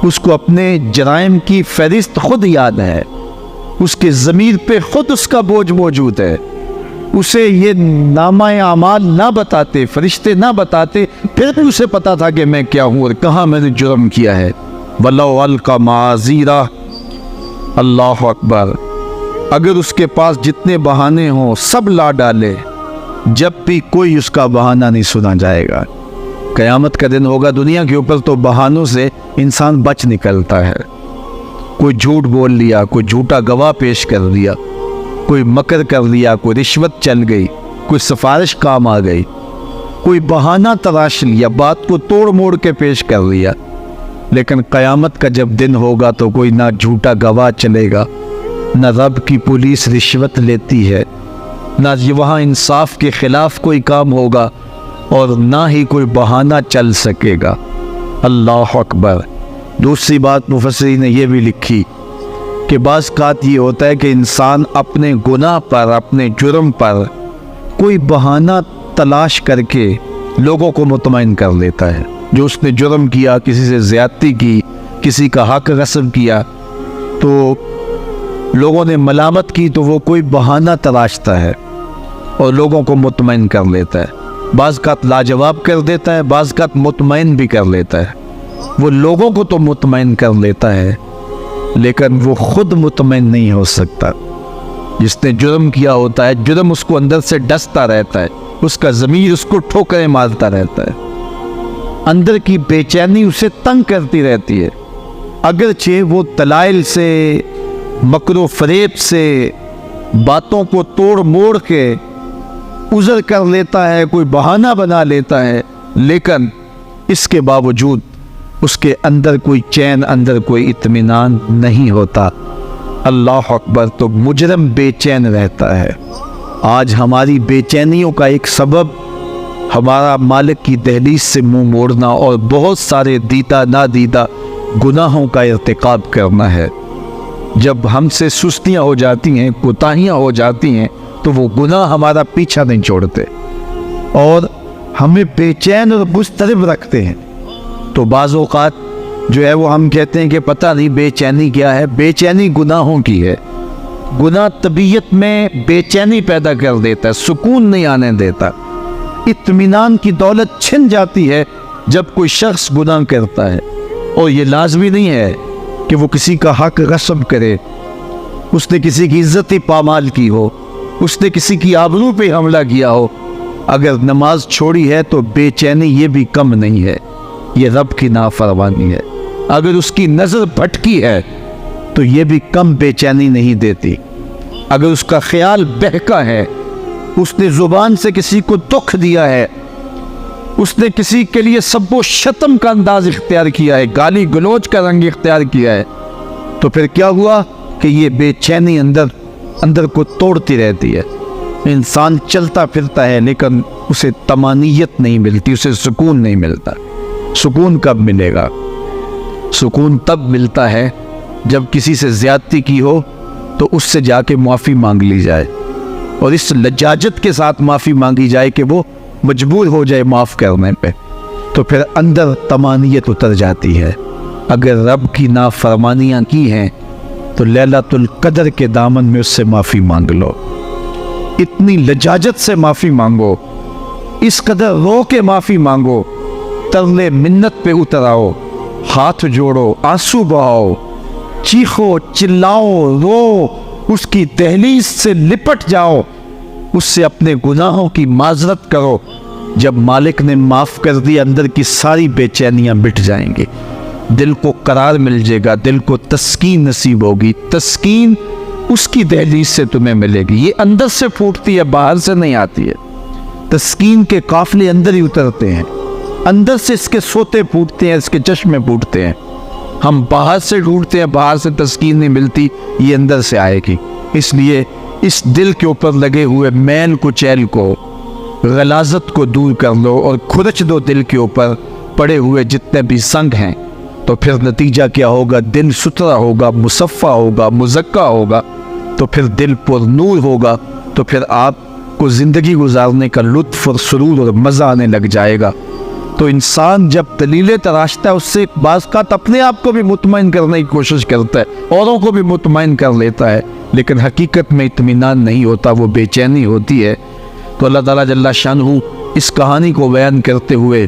Speaker 1: اس کو اپنے جرائم کی فہرست خود یاد ہے، اس کے ضمیر پہ خود اس کا بوجھ موجود ہے۔ اسے یہ نامہ اعمال نہ بتاتے، فرشتے نہ بتاتے، پھر بھی اسے پتا تھا کہ میں کیا ہوں اور کہاں میں نے جرم کیا ہے۔ وَلَوْ أَلْقَى مَعَاذِيرَهُ، اللہ اکبر، اگر اس کے پاس جتنے بہانے ہوں سب لا ڈالے، جب بھی کوئی اس کا بہانہ نہیں سنا جائے گا۔ قیامت کا دن ہوگا، دنیا کے اوپر تو بہانوں سے انسان بچ نکلتا ہے۔ کوئی جھوٹ بول لیا، کوئی جھوٹا گواہ پیش کر دیا، کوئی مکر کر لیا، کوئی رشوت چل گئی، کوئی سفارش کام آ گئی، کوئی بہانہ تراش لیا، بات کو توڑ موڑ کے پیش کر لیا۔ لیکن قیامت کا جب دن ہوگا تو کوئی نہ جھوٹا گواہ چلے گا، نہ رب کی پولیس رشوت لیتی ہے، نہ وہاں انصاف کے خلاف کوئی کام ہوگا، اور نہ ہی کوئی بہانہ چل سکے گا۔ اللہ اکبر۔ دوسری بات مفسرین نے یہ بھی لکھی کہ بعض اوقات یہ ہوتا ہے کہ انسان اپنے گناہ پر، اپنے جرم پر کوئی بہانہ تلاش کر کے لوگوں کو مطمئن کر لیتا ہے۔ جو اس نے جرم کیا، کسی سے زیادتی کی، کسی کا حق غصب کیا، تو لوگوں نے ملامت کی تو وہ کوئی بہانہ تلاشتا ہے اور لوگوں کو مطمئن کر لیتا ہے۔ بعض کا لاجواب کر دیتا ہے، بعض کا مطمئن بھی کر لیتا ہے۔ وہ لوگوں کو تو مطمئن کر لیتا ہے، لیکن وہ خود مطمئن نہیں ہو سکتا۔ جس نے جرم کیا ہوتا ہے، جرم اس کو اندر سے ڈستا رہتا ہے، اس کا ضمیر اس کو ٹھوکریں مارتا رہتا ہے، اندر کی بے چینی اسے تنگ کرتی رہتی ہے۔ اگرچہ وہ دلائل سے، مکر و فریب سے، باتوں کو توڑ موڑ کے عذر کر لیتا ہے، کوئی بہانہ بنا لیتا ہے، لیکن اس کے باوجود اس کے اندر کوئی چین، اندر کوئی اطمینان نہیں ہوتا۔ اللہ اکبر۔ تو مجرم بے چین رہتا ہے۔ آج ہماری بے چینیوں کا ایک سبب ہمارا مالک کی دہلیز سے منہ موڑنا اور بہت سارے دیدہ نادیدہ گناہوں کا ارتکاب کرنا ہے۔ جب ہم سے سستیاں ہو جاتی ہیں، کوتاہیاں ہو جاتی ہیں، تو وہ گناہ ہمارا پیچھا نہیں چھوڑتے اور ہمیں بے چین اور مضطرب رکھتے ہیں۔ تو بعض اوقات جو ہے وہ ہم کہتے ہیں کہ پتہ نہیں بے چینی کیا ہے۔ بے چینی گناہوں کی ہے۔ گناہ طبیعت میں بے چینی پیدا کر دیتا ہے، سکون نہیں آنے دیتا۔ اطمینان کی دولت چھن جاتی ہے جب کوئی شخص گناہ کرتا ہے، اور یہ لازمی نہیں ہے کہ وہ کسی کا حق غصب کرے، اس نے کسی کی عزت ہی پامال کی ہو، اس نے کسی کی آبرو پہ حملہ کیا ہو۔ اگر نماز چھوڑی ہے تو بے چینی یہ بھی کم نہیں ہے، یہ رب کی نافرمانی ہے۔ اگر اس کی نظر بھٹکی ہے تو یہ بھی کم بے چینی نہیں دیتی۔ اگر اس کا خیال بہکا ہے، اس نے زبان سے کسی کو دکھ دیا ہے، اس نے کسی کے لیے سب و شتم کا انداز اختیار کیا ہے، گالی گلوچ کا رنگ اختیار کیا ہے، تو پھر کیا ہوا کہ یہ بے چینی اندر کو توڑتی رہتی ہے۔ انسان چلتا پھرتا ہے لیکن اسے طمانینت نہیں ملتی، اسے سکون نہیں ملتا۔ سکون کب ملے گا؟ سکون تب ملتا ہے جب کسی سے زیادتی کی ہو تو اس سے جا کے معافی مانگ لی جائے، اور اس لجاجت کے ساتھ معافی مانگی جائے کہ وہ مجبور ہو جائے معاف کرنے پہ، تو پھر اندر طمانینت اتر جاتی ہے۔ اگر رب کی نافرمانیاں کی ہیں تو لیلۃ القدر کے دامن میں اس سے معافی مانگ لو، اتنی لجاجت سے معافی مانگو، اس قدر رو کے معافی مانگو، ترلے منت پہ اتر آؤ، ہاتھ جوڑو، آنسو بہاؤ، چیخو، چلاؤ، رو، اس کی دہلیز سے لپٹ جاؤ، اس سے اپنے گناہوں کی معذرت کرو، جب مالک نے معاف کر دی اندر کی ساری بے چینیاں مٹ جائیں گی، دل کو قرار مل جائے گا، دل کو تسکین نصیب ہوگی۔ تسکین اس کی دہلیز سے تمہیں ملے گی، یہ اندر سے پھوٹتی ہے، باہر سے نہیں آتی ہے۔ تسکین کے قافلے اندر ہی اترتے ہیں، اندر سے اس کے سوتے پھوٹتے ہیں، اس کے چشمے پھوٹتے ہیں۔ ہم باہر سے ڈھونڈتے ہیں، باہر سے تسکین نہیں ملتی، یہ اندر سے آئے گی۔ اس لیے اس دل کے اوپر لگے ہوئے میل کو، چیل کو، غلاظت کو دور کر لو اور کھرچ دو دل کے اوپر پڑے ہوئے جتنے بھی سنگ ہیں، تو پھر نتیجہ کیا ہوگا؟ دل ستھرا ہوگا، مصفہ ہوگا، مزکا ہوگا، تو پھر دل پر نور ہوگا، تو پھر آپ کو زندگی گزارنے کا لطف اور سرور اور مزہ آنے لگ جائے گا۔ تو انسان جب دلیلیں تراشتا ہے، اس سے بعض کا اپنے آپ کو بھی مطمئن کرنے کی کوشش کرتا ہے، اوروں کو بھی مطمئن کر لیتا ہے، لیکن حقیقت میں اطمینان نہیں ہوتا، وہ بے چینی ہوتی ہے۔ تو اللہ تعالیٰ جل شانہ اس کہانی کو بیان کرتے ہوئے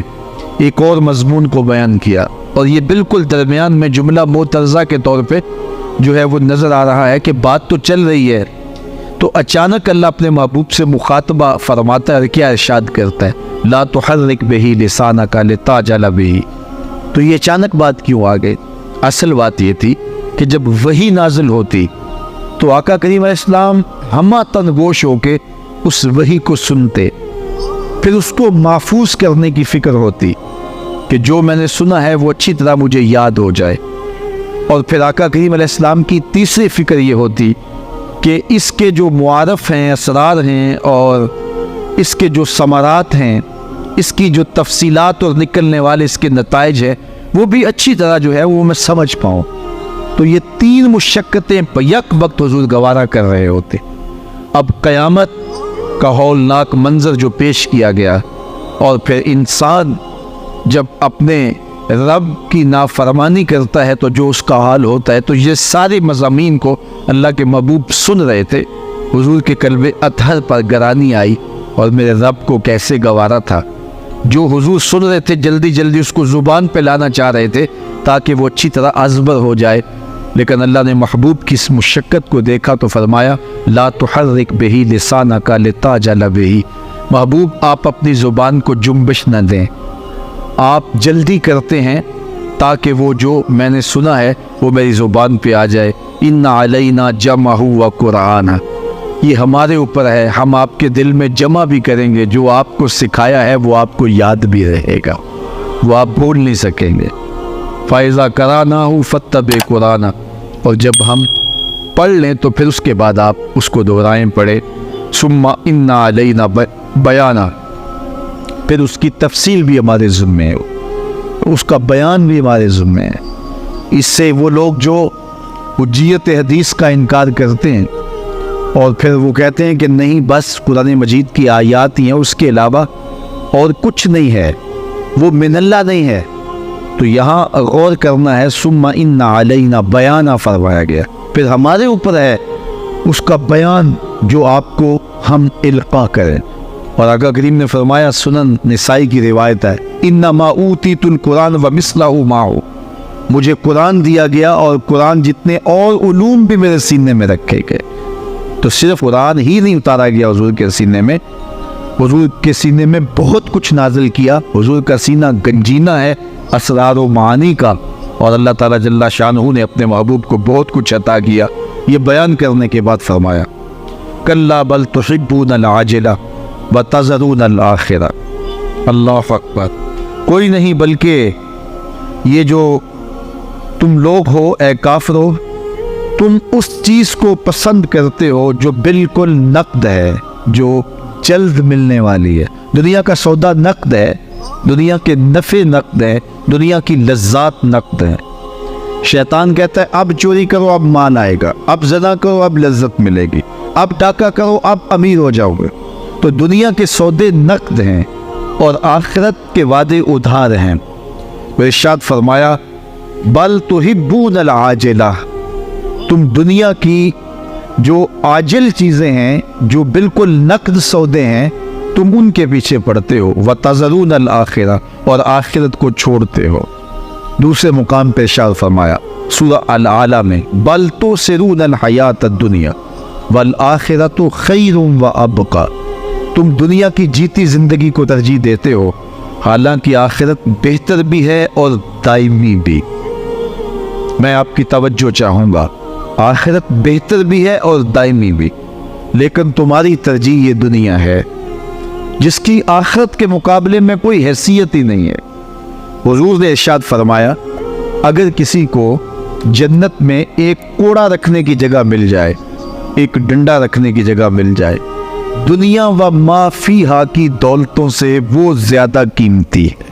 Speaker 1: ایک اور مضمون کو بیان کیا، اور یہ بالکل درمیان میں جملہ معترضہ کے طور پہ جو ہے وہ نظر آ رہا ہے کہ بات تو چل رہی ہے، تو اچانک اللہ اپنے محبوب سے مخاطبہ فرماتا ہے اور کیا ارشاد کرتا ہے؟ لا تحرک بہ لسانک لتعجل بہ۔ تو یہ اچانک بات کیوں آ گئی؟ اصل بات یہ تھی کہ جب وحی نازل ہوتی تو آقا کریم علیہ السلام ہمہ تن گوش ہو کے اس وحی کو سنتے، پھر اس کو محفوظ کرنے کی فکر ہوتی کہ جو میں نے سنا ہے وہ اچھی طرح مجھے یاد ہو جائے، اور پھر آقا کریم علیہ السلام کی تیسری فکر یہ ہوتی کہ اس کے جو معارف ہیں، اسرار ہیں، اور اس کے جو ثمرات ہیں، اس کی جو تفصیلات اور نکلنے والے اس کے نتائج ہیں، وہ بھی اچھی طرح جو ہے وہ میں سمجھ پاؤں۔ تو یہ تین مشقتیں یک وقت حضور گوارا کر رہے ہوتے۔ اب قیامت کا ہولناک منظر جو پیش کیا گیا، اور پھر انسان جب اپنے رب کی نافرمانی کرتا ہے تو جو اس کا حال ہوتا ہے، تو یہ سارے مضامین کو اللہ کے محبوب سن رہے تھے۔ حضور کے قلب اطہر پر گرانی آئی، اور میرے رب کو کیسے گوارا تھا۔ جو حضور سن رہے تھے جلدی جلدی اس کو زبان پہ لانا چاہ رہے تھے تاکہ وہ اچھی طرح ازبر ہو جائے، لیکن اللہ نے محبوب کی اس مشقت کو دیکھا تو فرمایا لا تحرک بہ لسانک لتعجل بہ۔ محبوب آپ اپنی زبان کو جنبش نہ دیں، آپ جلدی کرتے ہیں تاکہ وہ جو میں نے سنا ہے وہ میری زبان پہ آ جائے۔ ان علینا جمعہ و قرآن، یہ ہمارے اوپر ہے، ہم آپ کے دل میں جمع بھی کریں گے، جو آپ کو سکھایا ہے وہ آپ کو یاد بھی رہے گا، وہ آپ بھول نہیں سکیں گے۔ فَإِذَا قَرَأْنَاهُ فَاتَّبِعْ قُرْآنَهُ، اور جب ہم پڑھ لیں تو پھر اس کے بعد آپ اس کو دہرائیں پڑھیں۔ ثُمَّ إِنَّ عَلَيْنَا بَيَانَهُ، پھر اس کی تفصیل بھی ہمارے ذمے ہے، اس کا بیان بھی ہمارے ذمے ہے۔ اس سے وہ لوگ جو حجیت حدیث کا انکار کرتے ہیں اور پھر وہ کہتے ہیں کہ نہیں بس قرآن مجید کی آیات ہی ہیں، اس کے علاوہ اور کچھ نہیں ہے، وہ من اللہ نہیں ہے، تو یہاں غور کرنا ہے۔ ثم ان علینا بیانہ فرمایا گیا، پھر ہمارے اوپر ہے اس کا بیان جو آپ کو ہم القاء کریں۔ اور آقا کریم نے فرمایا، سنن نسائی کی روایت ہے، انما اوتیت القرآن ومثلہ معہ، مجھے قرآن دیا گیا اور قرآن جتنے اور علوم بھی میرے سینے میں رکھے گئے۔ تو صرف قرآن ہی نہیں اتارا گیا حضور کے سینے میں، حضور کے سینے میں بہت کچھ نازل کیا۔ حضور کا سینہ گنجینہ ہے اسرار و معانی کا، اور اللہ تعالیٰ جل شانہ نے اپنے محبوب کو بہت کچھ عطا کیا۔ یہ بیان کرنے کے بعد فرمایا کلا بل تحبون العاجلہ وتذرون الآخرہ۔ اللہ اکبر، کوئی نہیں بلکہ یہ جو تم لوگ ہو اے کافرو، تم اس چیز کو پسند کرتے ہو جو بالکل نقد ہے، جو جلد ملنے والی ہے۔ دنیا کا سودا نقد ہے، دنیا کے نفع نقد ہے، دنیا کی لذات نقد ہے۔ شیطان کہتا ہے اب چوری کرو اب مال آئے گا، اب زنا کرو اب لذت ملے گی، اب ڈاکہ کرو اب امیر ہو جاؤ گے۔ تو دنیا کے سودے نقد ہیں اور آخرت کے وعدے ادھار ہیں۔ وہ ارشاد فرمایا بل تحبون العاجلہ، تم دنیا کی جو عاجل چیزیں ہیں، جو بالکل نقد سودے ہیں، تم ان کے پیچھے پڑتے ہو۔ وَتَذَرُونَ الْآخِرَةَ، اور آخرت کو چھوڑتے ہو۔ دوسرے مقام پہ ارشاد فرمایا سورہ الاعلیٰ میں بل تؤثرون الحیاۃ الدنیا والآخرۃ خیر وابقیٰ، تم دنیا کی جیتی زندگی کو ترجیح دیتے ہو، حالانکہ آخرت بہتر بھی ہے اور دائمی بھی۔ میں آپ کی توجہ چاہوں گا، آخرت بہتر بھی ہے اور دائمی بھی، لیکن تمہاری ترجیح یہ دنیا ہے جس کی آخرت کے مقابلے میں کوئی حیثیت ہی نہیں ہے۔ حضور نے ارشاد فرمایا، اگر کسی کو جنت میں ایک کوڑا رکھنے کی جگہ مل جائے، ایک ڈنڈا رکھنے کی جگہ مل جائے، دنیا و ما فیہا کی دولتوں سے وہ زیادہ قیمتی ہے۔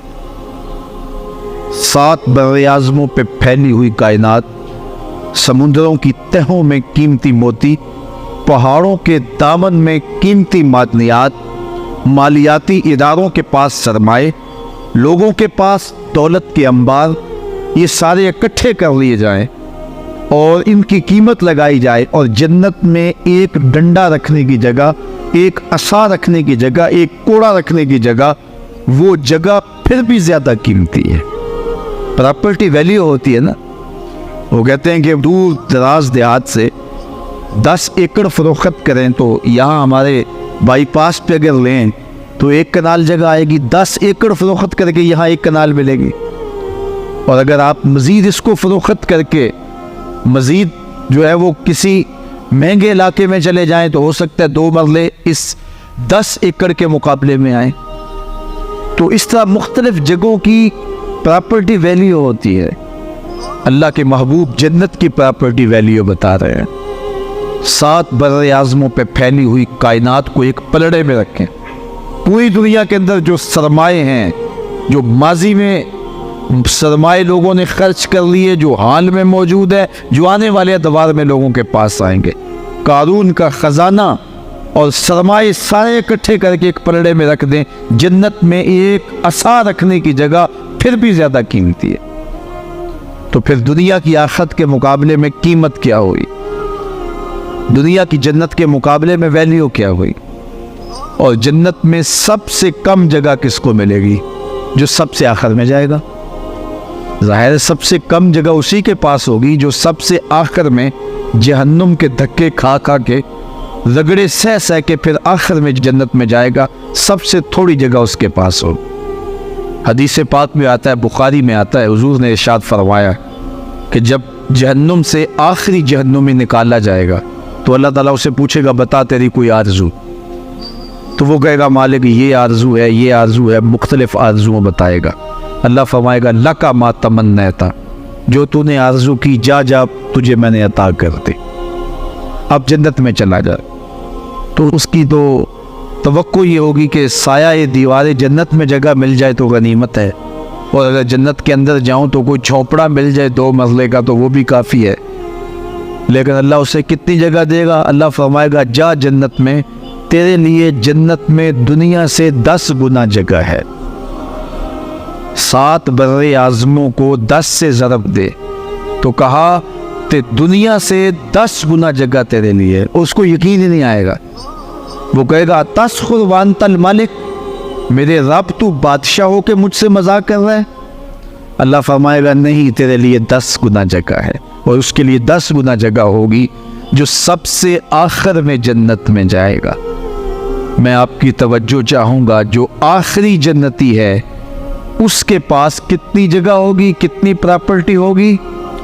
Speaker 1: 7 براعظموں پہ پھیلی ہوئی کائنات، سمندروں کی تہوں میں قیمتی موتی، پہاڑوں کے دامن میں قیمتی معدنیات، مالیاتی اداروں کے پاس سرمائے، لوگوں کے پاس دولت کے انبار، یہ سارے اکٹھے کر لیے جائیں اور ان کی قیمت لگائی جائے، اور جنت میں ایک ڈنڈا رکھنے کی جگہ، ایک عصا رکھنے کی جگہ، ایک کوڑا رکھنے کی جگہ، وہ جگہ پھر بھی زیادہ قیمتی ہے۔ پراپرٹی ویلیو ہوتی ہے نا، وہ کہتے ہیں کہ دور دراز دیہات سے 10 ایکڑ فروخت کریں تو یہاں ہمارے بائی پاس پہ اگر لیں تو 1 کنال جگہ آئے گی، 10 ایکڑ فروخت کر کے یہاں 1 کنال ملے گی، اور اگر آپ مزید اس کو فروخت کر کے مزید جو ہے وہ کسی مہنگے علاقے میں چلے جائیں تو ہو سکتا ہے 2 مرلے اس 10 ایکڑ کے مقابلے میں آئیں۔ تو اس طرح مختلف جگہوں کی پراپرٹی ویلیو ہوتی ہے۔ اللہ کے محبوب جنت کی پراپرٹی ویلیو بتا رہے ہیں۔ 7 براعظموں پہ پھیلی ہوئی کائنات کو ایک پلڑے میں رکھیں، پوری دنیا کے اندر جو سرمائے ہیں، جو ماضی میں سرمائے لوگوں نے خرچ کر لیے، جو حال میں موجود ہے، جو آنے والے ادوار میں لوگوں کے پاس آئیں گے، قارون کا خزانہ اور سرمائے سارے اکٹھے کر کے ایک پلڑے میں رکھ دیں، جنت میں ایک عصا رکھنے کی جگہ پھر بھی زیادہ قیمتی ہے۔ تو پھر دنیا کی آخرت کے مقابلے میں قیمت کیا ہوئی؟ دنیا کی جنت کے مقابلے میں ویلیو کیا ہوئی؟ اور جنت میں سب سے کم جگہ کس کو ملے گی؟ جو سب سے آخر میں جائے گا۔ ظاہر ہے سب سے کم جگہ اسی کے پاس ہوگی جو سب سے آخر میں جہنم کے دھکے کھا کھا کے، رگڑے سہ سہ کے پھر آخر میں جنت میں جائے گا، سب سے تھوڑی جگہ اس کے پاس ہوگی۔ حدیث پاک میں آتا ہے، بخاری میں آتا ہے، حضور نے ارشاد فرمایا کہ جب جہنم سے آخری جہنمی نکالا جائے گا تو اللہ تعالیٰ اسے پوچھے گا، بتا تیری کوئی آرزو؟ تو وہ کہے گا، مالک یہ آرزو ہے، یہ آرزو ہے، مختلف آرزویں بتائے گا۔ اللہ فرمائے گا، لکا ما تمنیتا، جو تو نے آرزو کی جا جا تجھے میں نے عطا کر دی، اب جنت میں چلا جا۔ تو اس کی تو توقع یہ ہوگی کہ سایہ دیوار جنت میں جگہ مل جائے تو غنیمت ہے، اور اگر جنت کے اندر جاؤں تو کوئی جھونپڑا مل جائے 2 مرلے کا تو وہ بھی کافی ہے۔ لیکن اللہ اسے کتنی جگہ دے گا؟ اللہ فرمائے گا، جا جنت میں، تیرے لیے جنت میں دنیا سے 10 گنا جگہ ہے۔ 7 براعظموں کو 10 سے ضرب دے تو کہا کہ دنیا سے 10 گنا جگہ تیرے لیے۔ اس کو یقین ہی نہیں آئے گا، وہ کہے گا، تسخر وانت الملک، میرے رب تو بادشاہ ہو کے مجھ سے مذاق کر رہا ہے؟ اللہ فرمائے گا، نہیں، تیرے لیے 10 گنا جگہ ہے، اور اس کے لیے 10 گنا جگہ ہوگی جو سب سے آخر میں جنت میں جائے گا۔ میں آپ کی توجہ چاہوں گا، جو آخری جنتی ہے اس کے پاس کتنی جگہ ہوگی، کتنی پراپرٹی ہوگی؟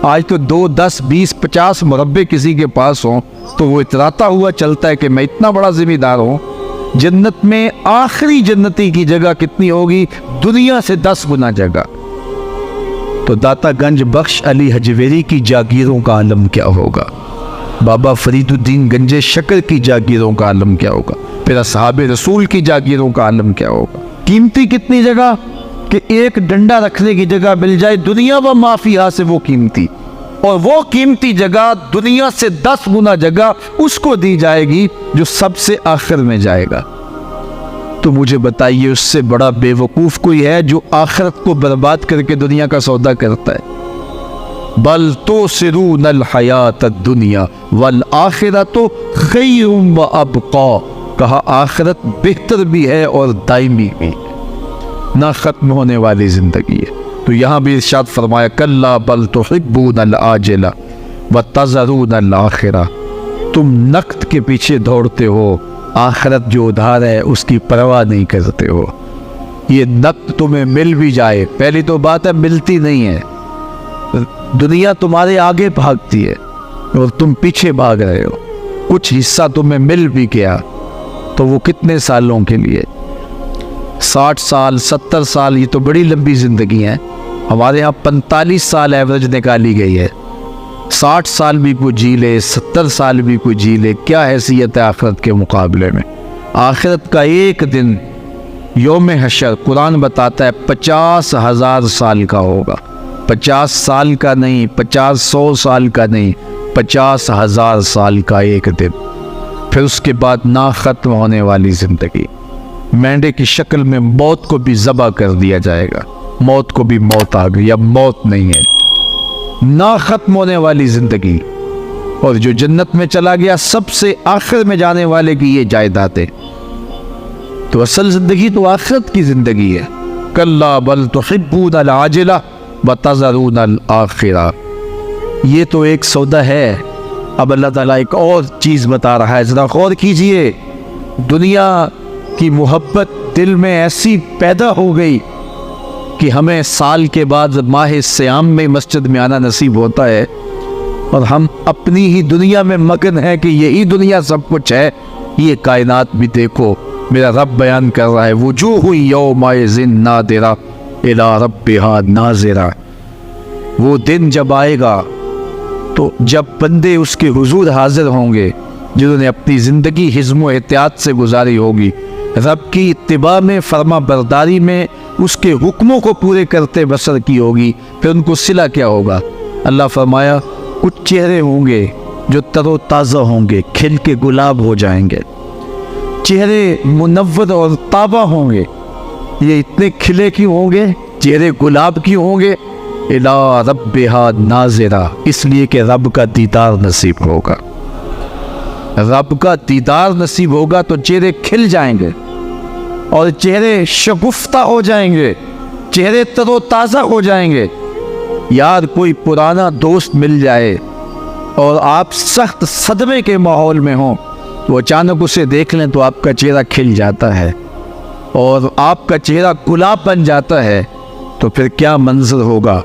Speaker 1: آج تو 2, 10, 20, 50 مربع کسی کے پاس ہوں تو وہ اتراتا ہوا چلتا ہے کہ میں اتنا بڑا ذمہ دار ہوں۔ جنت میں آخری جنتی کی جگہ کتنی ہوگی؟ دنیا سے 10 گنا جگہ۔ تو داتا گنج بخش علی حجویری کی جاگیروں کا عالم کیا ہوگا؟ بابا فرید الدین گنج شکر کی جاگیروں کا عالم کیا ہوگا؟ پھر اصحاب رسول کی جاگیروں کا عالم کیا ہوگا؟ قیمتی کتنی جگہ کہ ایک ڈنڈا رکھنے کی جگہ مل جائے، دنیا و ما فیہا سے وہ قیمتی، اور وہ قیمتی جگہ دنیا سے 10 گنا جگہ اس کو دی جائے گی جو سب سے آخر میں جائے گا۔ تو مجھے بتائیے، اس سے بڑا بے وقوف کوئی ہے جو آخرت کو برباد کر کے دنیا کا سودا کرتا ہے؟ بل تؤثرون الحیات الدنیا والآخرۃ خیر وابقیٰ، کہا آخرت بہتر بھی ہے اور دائمی بھی ہے، نہ ختم ہونے والی زندگی ہے۔ تو یہاں بھی ارشاد فرمایا، کلا بل تحبون العاجلہ وتذرون الآخرہ، تم نقد کے پیچھے دوڑتے ہو آخرت جو ادھار ہے اس کی پرواہ نہیں کرتے ہو۔ یہ نقد تمہیں مل بھی جائے، پہلی تو بات ہے ملتی نہیں ہے، دنیا تمہارے آگے بھاگتی ہے اور تم پیچھے بھاگ رہے ہو۔ کچھ حصہ تمہیں مل بھی گیا تو وہ کتنے سالوں کے لیے؟ 60 سال 70 سال، یہ تو بڑی لمبی زندگی ہے۔ ہمارے ہاں 45 سال ایوریج نکالی گئی ہے۔ 60 سال بھی کوئی جی لے، 70 سال بھی کوئی جی لے، کیا حیثیت ہے آخرت کے مقابلے میں؟ آخرت کا ایک دن یوم حشر قرآن بتاتا ہے 50,000 سال کا ہوگا۔ 50 سال کا نہیں، 100 سال کا نہیں، 50,000 سال کا ایک دن۔ پھر اس کے بعد نہ ختم ہونے والی زندگی، مینڈے کی شکل میں موت کو بھی ذبح کر دیا جائے گا۔ موت کو بھی موت آ گئی، اب موت نہیں ہے، نہ ختم ہونے والی زندگی۔ اور جو جنت میں چلا گیا سب سے آخر میں جانے والے کی یہ جائیدادیں۔ تو اصل زندگی تو آخرت کی زندگی ہے۔ کلا بل تحبون العاجلہ وتذرون الآخرہ، یہ تو ایک سودا ہے۔ اب اللہ تعالیٰ ایک اور چیز بتا رہا ہے، ذرا غور کیجئے۔ دنیا کی محبت دل میں ایسی پیدا ہو گئی کہ ہمیں سال کے بعد ماہ سیام میں مسجد میں آنا نصیب ہوتا ہے، اور ہم اپنی ہی دنیا میں مگن ہیں کہ یہی دنیا سب کچھ ہے۔ یہ کائنات بھی دیکھو، میرا رب بیان کر رہا ہے، وجوہ یومئذ ناظرہ الی ربہا ناظرہ۔ وہ دن جب آئے گا تو جب بندے اس کے حضور حاضر ہوں گے، جنہوں نے اپنی زندگی حزم و احتیاط سے گزاری ہوگی، رب کی اتباع میں، فرما برداری میں، اس کے حکموں کو پورے کرتے بسر کی ہوگی، پھر ان کو صلہ کیا ہوگا؟ اللہ فرمایا کچھ چہرے ہوں گے جو تر و تازہ ہوں گے، کھل کے گلاب ہو جائیں گے، چہرے منور اور تابہ ہوں گے۔ یہ اتنے کھلے کیوں ہوں گے، چہرے گلاب کیوں ہوں گے؟ الی ربہا ناظرہ، اس لیے کہ رب کا دیدار نصیب ہوگا۔ رب کا دیدار نصیب ہوگا تو چہرے کھل جائیں گے اور چہرے شگفتہ ہو جائیں گے، چہرے تر و تازہ ہو جائیں گے۔ یار کوئی پرانا دوست مل جائے اور آپ سخت صدمے کے ماحول میں ہوں تو اچانک اسے دیکھ لیں تو آپ کا چہرہ کھل جاتا ہے اور آپ کا چہرہ گلاب بن جاتا ہے، تو پھر کیا منظر ہوگا؟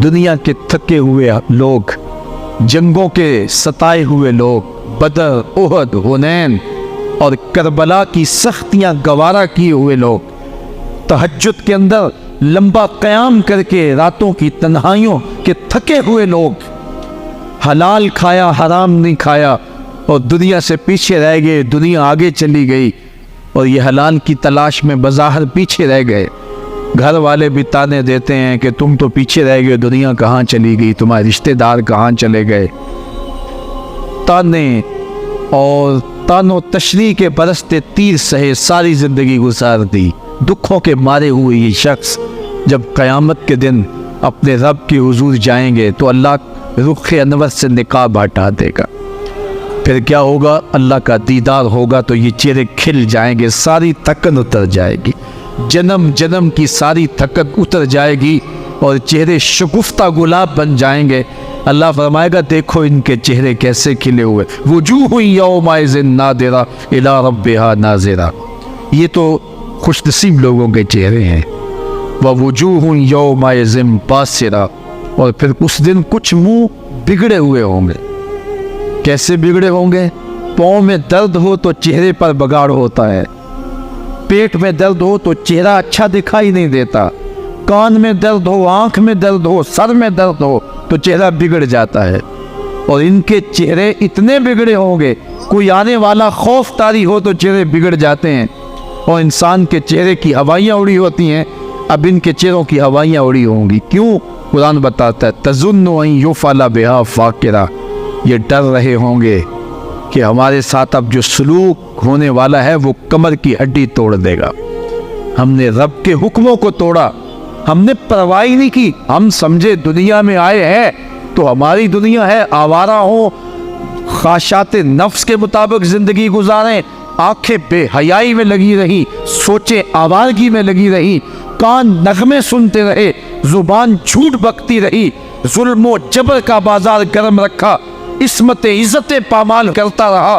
Speaker 1: دنیا کے تھکے ہوئے لوگ، جنگوں کے ستائے ہوئے لوگ، بدر، احد، حنین اور کربلا کی سختیاں گوارا کیے ہوئے لوگ، تہجد کے اندر لمبا قیام کر کے راتوں کی تنہائیوں کے تھکے ہوئے لوگ، حلال کھایا حرام نہیں کھایا اور دنیا سے پیچھے رہ گئے، دنیا آگے چلی گئی اور یہ حلال کی تلاش میں بظاہر پیچھے رہ گئے۔ گھر والے بھی تانے دیتے ہیں کہ تم تو پیچھے رہ گئے، دنیا کہاں چلی گئی، تمہارے رشتہ دار کہاں چلے گئے۔ تانے اور تانو تشریح کے برستے تیر سہے ساری زندگی گزار دی۔ دکھوں کے مارے ہوئے یہ شخص جب قیامت کے دن اپنے رب کے حضور جائیں گے تو اللہ رخ انور سے نقاب ہٹا دے گا۔ پھر کیا ہوگا؟ اللہ کا دیدار ہوگا تو یہ چہرے کھل جائیں گے، ساری تھکن اتر جائے گی، جنم جنم کی ساری تھکن اتر جائے گی اور چہرے شگفتہ گلاب بن جائیں گے۔ اللہ فرمائے گا دیکھو ان کے چہرے کیسے کھلے ہوئے، وجوہ یومئذ ناظرہ الی ربہا ناظرہ۔ یہ تو خوش نصیب لوگوں کے چہرے ہیں۔ ووجوہ یومئذ باسرہ، اور پھر اس دن کچھ منہ بگڑے ہوئے ہوں گے۔ کیسے بگڑے ہوں گے؟ پاؤں میں درد ہو تو چہرے پر بگاڑ ہوتا ہے، پیٹ میں درد ہو تو چہرہ اچھا دکھائی نہیں دیتا، کان میں درد ہو، آنکھ میں درد ہو، سر میں درد ہو تو چہرہ بگڑ جاتا ہے۔ اور ان کے چہرے اتنے بگڑے ہوں گے، کوئی آنے والا خوف طاری ہو تو چہرے بگڑ جاتے ہیں، اور انسان کے چہرے کی ہوائیاں اڑی ہوتی ہیں، اب ان کے چہروں کی ہوائیاں اڑی ہوں گی۔ کیوں؟ قرآن بتاتا ہے تظن ان یفعل بہا فاقرہ، یہ ڈر رہے ہوں گے کہ ہمارے ساتھ اب جو سلوک ہونے والا ہے وہ کمر کی ہڈی توڑ دے گا۔ ہم نے رب کے حکموں کو توڑا، ہم نے پرواہ نہیں کی، ہم سمجھے دنیا میں آئے ہیں تو ہماری دنیا ہے، آوارہ ہوں، خواہشات نفس کے مطابق زندگی گزاریں، آنکھیں بے حیائی میں لگی رہی، سوچیں آوارگی میں لگی رہی، کان نغمے سنتے رہے، زبان جھوٹ بکتی رہی، ظلم و جبر کا بازار گرم رکھا، عصمت عزت پامال کرتا رہا،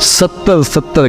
Speaker 1: 70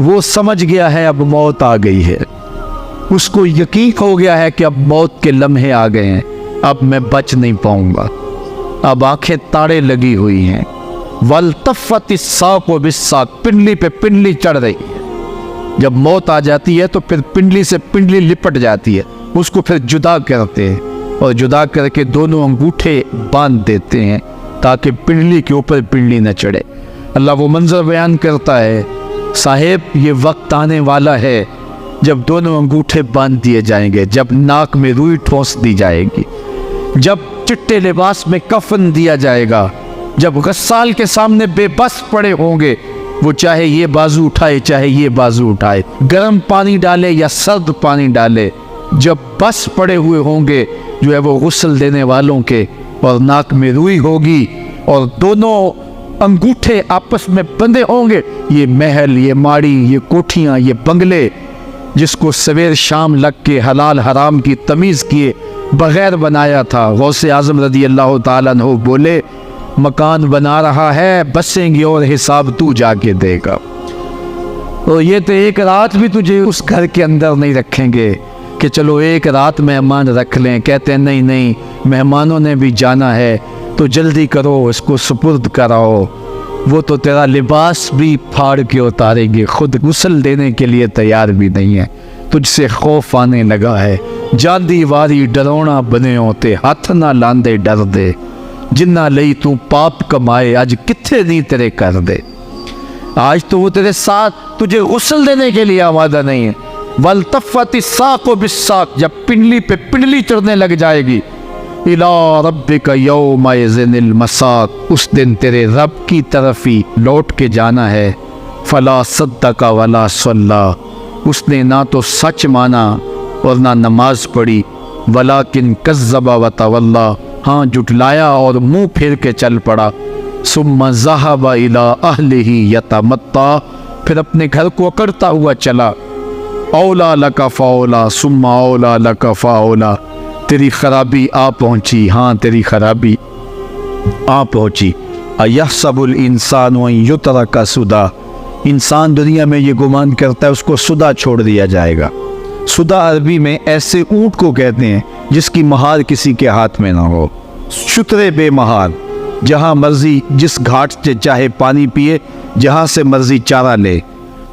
Speaker 1: وہ سمجھ گیا ہے اب موت آ گئی ہے، اس کو یقین ہو گیا ہے کہ اب موت کے لمحے آ گئے ہیں، اب میں بچ نہیں پاؤں گا، اب آنکھیں تاڑے لگی ہوئی ہیں، وَالْتَفَّتِ السَّاقُ بِالسَّاقِ، پنڈلی پہ پنڈلی چڑھ رہی ہے۔ جب موت آ جاتی ہے تو پھر پنڈلی سے پنڈلی لپٹ جاتی ہے، اس کو پھر جدا کرتے ہیں اور جدا کر کے دونوں انگوٹھے باندھ دیتے ہیں تاکہ پنڈلی کے اوپر پنڈلی نہ چڑھے۔ اللہ وہ منظر بیان کرتا ہے، صاحب یہ وقت آنے والا ہے جب دونوں انگوٹھے باندھ دیے جائیں گے، جب ناک میں روئی ٹھونس دی جائے گی، جب چٹے لباس میں کفن دیا جائے گا، جب غسال کے سامنے بے بس پڑے ہوں گے، وہ چاہے یہ بازو اٹھائے چاہے یہ بازو اٹھائے، گرم پانی ڈالے یا سرد پانی ڈالے، جب بس پڑے ہوئے ہوں گے جو ہے وہ غسل دینے والوں کے، اور ناک میں روئی ہوگی اور دونوں انگوٹھے آپس میں بندھے ہوں گے، یہ محل، یہ ماڑی، یہ کوٹھیاں، یہ بنگلے جس کو سویر شام لگ کے حلال حرام کی تمیز کیے بغیر بنایا تھا، غوث اعظم رضی اللہ تعالیٰ عنہ بولے مکان بنا رہا ہے، بسیں گے اور حساب تو جا کے دے گا، اور یہ تو ایک رات بھی تجھے اس گھر کے اندر نہیں رکھیں گے کہ چلو ایک رات مہمان رکھ لیں، کہتے ہیں نہیں نہیں مہمانوں نے بھی جانا ہے تو جلدی کرو، اس کو سپرد کراؤ، وہ تو تیرا لباس بھی پھاڑ کے اتاریں گے، خود غسل دینے کے لیے تیار بھی نہیں ہے، تجھ سے خوف آنے لگا ہے، جاندی واری ڈرونا بنے ہوتے، ہاتھ نہ لاندے ڈر دے، جنہ لئی تو پاپ کمائے اج کتھے نہیں تیرے کر دے، آج تو وہ تیرے ساتھ تجھے غسل دینے کے لیے آمادہ نہیں ہے۔ وَالْتَفَّتِ السَّاقُ بِالسَّاقِ، جب پنڈلی پہ پنڈلی چڑھنے لگ جائے گی، إِلَىٰ رَبِّكَ يَوْمَئِذٍ الْمَسَاقُ، اس دن تیرے رب کی طرف ہی لوٹ کے جانا ہے۔ فَلَا صَدَّقَ وَلَا صَلَّىٰ، اس نے نہ تو سچ مانا اور نہ نماز پڑھی، وَلَٰكِنْ كَذَّبَ وَتَوَلَّىٰ، ہاں جھٹلایا اور منہ پھیر کے چل پڑا۔ ثُمَّ ذَهَبَ إِلَىٰ أَهْلِهِ يَتَمَطَّىٰ، پھر اپنے گھر کو اکڑتا ہوا چلا۔ اولا لک فاولا ثم اولا لک فاولا، تیری خرابی آ پہنچی، ہاں تیری خرابی آ پہنچی۔ ایحسب الانسان ان یترک سدی، انسان دنیا میں یہ گمان کرتا ہے اس کو سدا چھوڑ دیا جائے گا۔ سدا عربی میں ایسے اونٹ کو کہتے ہیں جس کی مہار کسی کے ہاتھ میں نہ ہو، شترے بے مہار، جہاں مرضی جس گھاٹ سے چاہے پانی پیے، جہاں سے مرضی چارہ لے،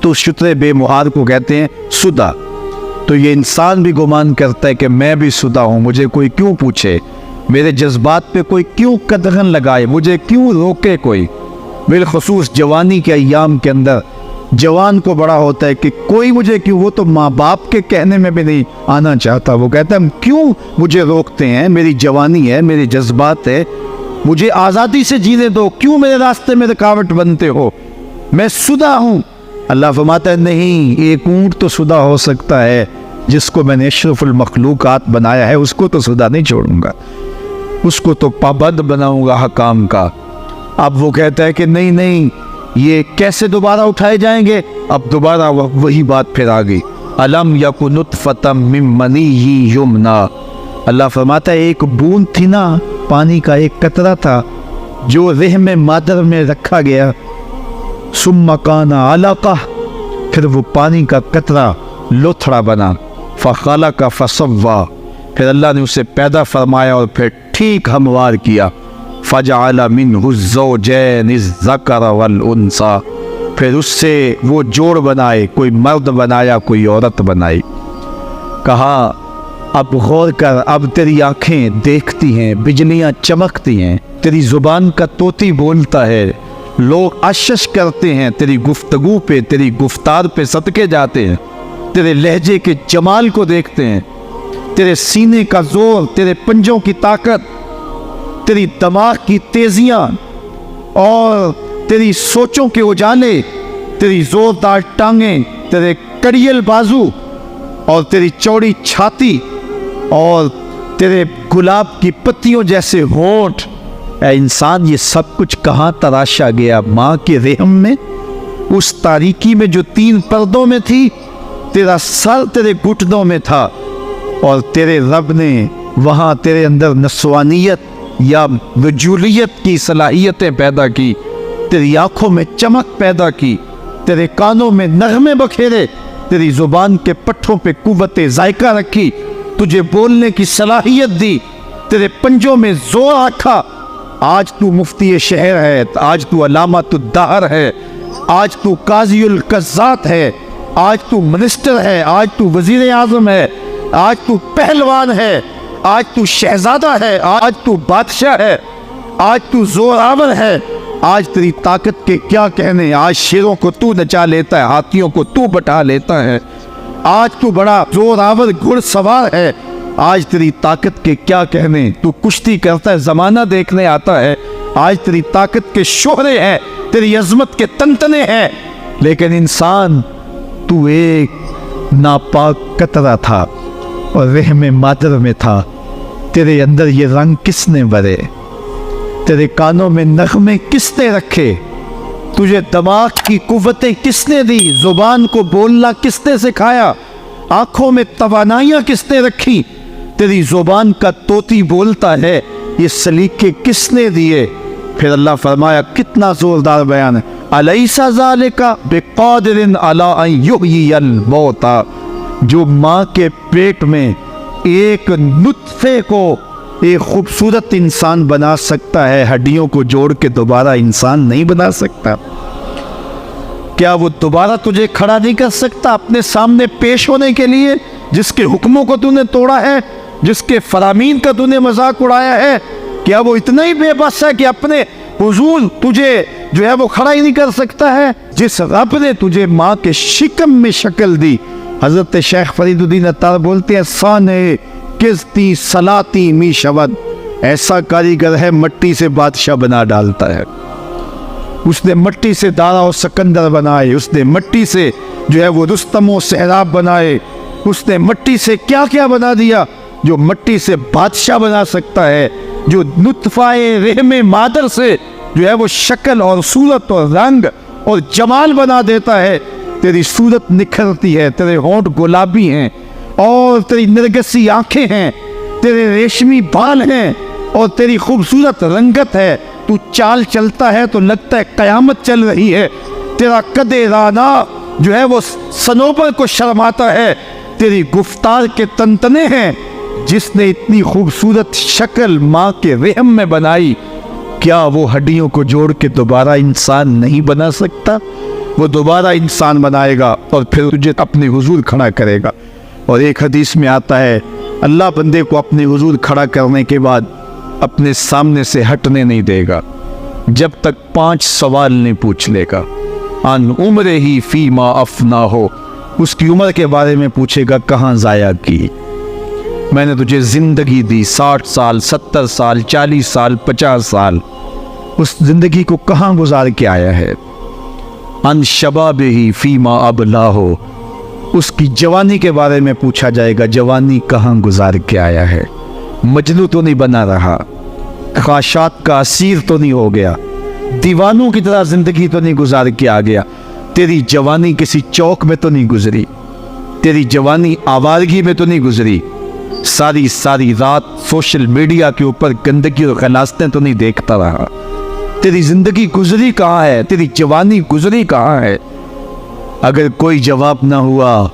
Speaker 1: تو شترے بے مہار کو کہتے ہیں سدا۔ تو یہ انسان بھی گمان کرتا ہے کہ میں بھی سدا ہوں، مجھے کوئی کیوں پوچھے، میرے جذبات پہ کوئی کیوں قدغن لگائے، مجھے کیوں روکے کوئی۔ بالخصوص جوانی کے ایام کے اندر جوان کو بڑا ہوتا ہے کہ کوئی مجھے کیوں، وہ تو ماں باپ کے کہنے میں بھی نہیں آنا چاہتا، وہ کہتا ہے کیوں مجھے روکتے ہیں، میری جوانی ہے، میری جذبات ہے، مجھے آزادی سے جینے دو، کیوں میرے راستے میں رکاوٹ بنتے ہو، میں سدا ہوں۔ اللہ فرماتا ہے نہیں، ایک اونٹ تو سدا ہو سکتا ہے، جس کو میں نے اشرف المخلوقات بنایا ہے اس کو تو سدا نہیں چھوڑوں گا، اس کو تو پابند بناؤں گا حکام کا۔ اب وہ کہتا ہے کہ نہیں نہیں، یہ کیسے دوبارہ اٹھائے جائیں گے؟ اب دوبارہ وہی بات پھر آ گئی، الم یک نطفۃ من منی یمنا، اللہ فرماتا ہے ایک بوند تھی نا، پانی کا ایک قطرہ تھا جو رحم مادر میں رکھا گیا، ثم کان علقہ، پھر وہ پانی کا قطرہ لوتھڑا بنا، فخلق فسوی، پھر اللہ نے اسے پیدا فرمایا اور پھر ٹھیک ہموار کیا، فجعل منہ الزوجین الذکر والانثی، پھر اس سے وہ جوڑ بنائے، کوئی مرد بنایا کوئی عورت بنائی۔ کہا اب غور کر، اب تیری آنکھیں دیکھتی ہیں، بجلیاں چمکتی ہیں، تیری زبان کا طوطی بولتا ہے، لوگ اشش کرتے ہیں تیری گفتگو پہ، تیری گفتار پہ صدقے جاتے ہیں، تیرے لہجے کے جمال کو دیکھتے ہیں، تیرے سینے کا زور، تیرے پنجوں کی طاقت، تیری دماغ کی تیزیاں اور تیری سوچوں کے اجالے، تیری زوردار ٹانگیں، تیرے کڑیل بازو اور تیری چوڑی چھاتی اور تیرے گلاب کی پتیوں جیسے ہونٹ، اے انسان یہ سب کچھ کہاں تراشا گیا؟ ماں کے رحم میں، اس تاریکی میں جو 3 پردوں میں تھی، تیرا سر تیرے گھٹنوں میں تھا، اور تیرے رب نے وہاں تیرے اندر نسوانیت یا رجولیت کی صلاحیتیں پیدا کی، تیری آنکھوں میں چمک پیدا کی، تیرے کانوں میں نغمے بکھیرے، تیری زبان کے پٹھوں پہ قوت ذائقہ رکھی، تجھے بولنے کی صلاحیت دی، تیرے پنجوں میں زور رکھا۔ آج تو مفتی شہر ہے، آج تو علامۃ الدہر ہے، آج تو قاضی القضات ہے، آج تو منسٹر ہے، آج تو وزیر اعظم ہے، آج تو پہلوان ہے، آج تو شہزادہ ہے، آج تو بادشاہ ہے، آج تو زوراور ہے۔ آج تیری طاقت کے کیا کہنے، آج شیروں کو تو نچا لیتا ہے، ہاتھیوں کو تو بٹھا لیتا ہے، آج تو بڑا زوراور گھڑ سوار ہے۔ آج تیری طاقت کے کیا کہنے، تو کشتی کرتا ہے، زمانہ دیکھنے آتا ہے۔ آج تیری طاقت کے شہرے ہیں، تیری عظمت کے تنتنے ہیں، لیکن انسان تو ایک ناپاک قطرہ تھا اور رحم مادر میں تھا۔ تیرے اندر یہ رنگ کس نے بھرے، تیرے کانوں میں نغمے کس نے رکھے، تجھے دماغ کی قوتیں کس نے دی، زبان کو بولنا کس نے سکھایا، آنکھوں میں توانائیاں کس نے رکھی، تیری زبان کا طوطی بولتا ہے، یہ سلیقے کس نے دیے۔ پھر اللہ فرمایا، کتنا زوردار بیان ہے، الیس ذالک بقادر علی ان یحیی الموتى، جو ماں کے پیٹ میں ایک نطفے کو ایک خوبصورت انسان بنا سکتا ہے، ہڈیوں کو جوڑ کے دوبارہ انسان نہیں بنا سکتا؟ کیا وہ دوبارہ تجھے کھڑا نہیں کر سکتا اپنے سامنے پیش ہونے کے لیے، جس کے حکموں کو تو نے توڑا ہے، جس کے فرامین کا تو نے مذاق اڑایا ہے؟ کیا وہ اتنا ہی بے بس ہے کہ اپنے حضور تجھے جو ہے وہ کھڑا ہی نہیں کر سکتا ہے؟ جس رب نے تجھے ماں کے شکم میں شکل دی، حضرت شیخ فرید الدین عطار بولتے ہیں، سانے کستی سلاتی می شود، ایسا کاریگر ہے مٹی سے بادشاہ بنا ڈالتا ہے۔ اس نے مٹی سے دارا و سکندر بنائے، اس نے مٹی سے جو ہے وہ رستم و سہراب بنائے، اس نے مٹی سے کیا کیا بنا دیا، جو مٹی سے بادشاہ بنا سکتا ہے، جو نطفہ رحم مادر سے جو ہے وہ شکل اور صورت اور رنگ اور جمال بنا دیتا ہے۔ تیری صورت نکھرتی ہے، تیرے ہونٹ گلابی ہیں اور تیری نرگسی آنکھیں ہیں، تیرے ریشمی بال ہیں اور تیری خوبصورت رنگت ہے، تو چال چلتا ہے تو لگتا ہے قیامت چل رہی ہے، تیرا قد رانا جو ہے وہ صنوبر کو شرماتا ہے، تیری گفتار کے تنتنے ہیں۔ جس نے اتنی خوبصورت شکل ماں کے رحم میں بنائی، کیا وہ ہڈیوں کو جوڑ کے دوبارہ انسان نہیں بنا سکتا؟ وہ دوبارہ انسان بنائے گا اور پھر تجھے اپنے حضور کھڑا کرے گا۔ اور ایک حدیث میں آتا ہے، اللہ بندے کو اپنے حضور کھڑا کرنے کے بعد اپنے سامنے سے ہٹنے نہیں دے گا جب تک 5 سوال نہیں پوچھ لے گا۔ ان عمرہ ہی فیما افنا ہو، اس کی عمر کے بارے میں پوچھے گا، کہاں ضائع کی؟ میں نے تجھے زندگی دی، 60 سال 70 سال 40 سال 50 سال، اس زندگی کو کہاں گزار کے آیا ہے؟ ان شباب ہی فیما ابلا ہو، اس کی جوانی کے بارے میں پوچھا جائے گا، جوانی کہاں گزار کے آیا ہے؟ مجنوں تو نہیں بنا رہا، خواہشات کا اسیر تو نہیں ہو گیا، دیوانوں کی طرح زندگی تو نہیں گزار کے آ گیا؟ تیری جوانی کسی چوک میں تو نہیں گزری، تیری جوانی آوارگی میں تو نہیں گزری، ساری رات سوشل میڈیا کے اوپر گندگی اور غلاظتیں تو نہیں دیکھتا رہا؟ تیری زندگی گزری کہاں ہے؟ تیری جوانی گزری کہاں ہے؟ اگر کوئی جواب نہ ہوا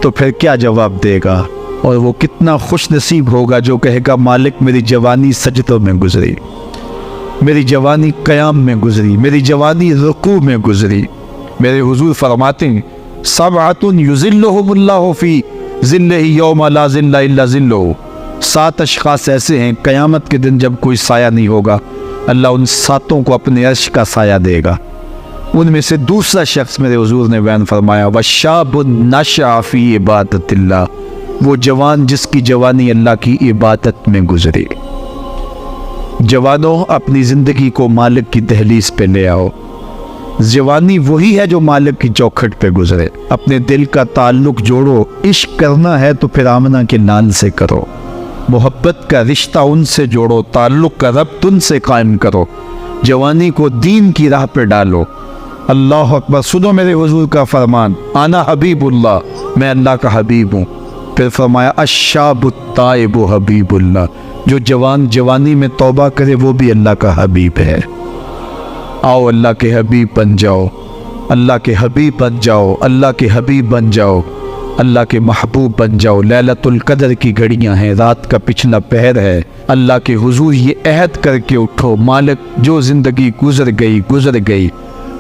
Speaker 1: تو پھر کیا جواب دے گا؟ اور وہ کتنا خوش نصیب ہوگا جو کہے گا، مالک میری جوانی سجدوں میں گزری، میری جوانی قیام میں گزری، میری جوانی رکوع میں گزری۔ میرے حضور فرماتے ہیں، سبعۃ یظلھم اللہ فی ظلہ یوم لا ظل الا ظلہ، 7 اشخاص ایسے ہیں قیامت کے دن جب کوئی سایہ نہیں ہوگا، اللہ ان 7 کو اپنے عرش کا سایہ دے گا۔ ان میں سے دوسرا شخص میرے حضور نے بیان فرمایا، وشاب نشأ فی عبادت اللہ، وہ جوان جس کی جوانی اللہ کی عبادت میں گزری۔ جوانوں، اپنی زندگی کو مالک کی دہلیز پہ لے آؤ۔ جوانی وہی ہے جو مالک کی چوکھٹ پہ گزرے۔ اپنے دل کا تعلق جوڑو، عشق کرنا ہے تو پھر آمنہ کے نال سے کرو، محبت کا رشتہ ان سے جوڑو، تعلق کا ربط ان سے قائم کرو، جوانی کو دین کی راہ پہ ڈالو۔ اللہ اکبر! سنو میرے حضور کا فرمان، انا حبیب اللہ، میں اللہ کا حبیب ہوں۔ پھر فرمایا، الشاب التائب حبیب اللہ، جو جوان جوانی میں توبہ کرے وہ بھی اللہ کا حبیب ہے۔ آؤ اللہ کے حبیب بن جاؤ، اللہ کے حبیب بن جاؤ، اللہ کے حبیب بن جاؤ، اللہ کے محبوب بن جاؤ۔ لیلۃ القدر کی گھڑیاں ہیں، رات کا پچھلا پہر ہے۔ اللہ کے حضور یہ عہد کر کے اٹھو، مالک جو زندگی گزر گئی،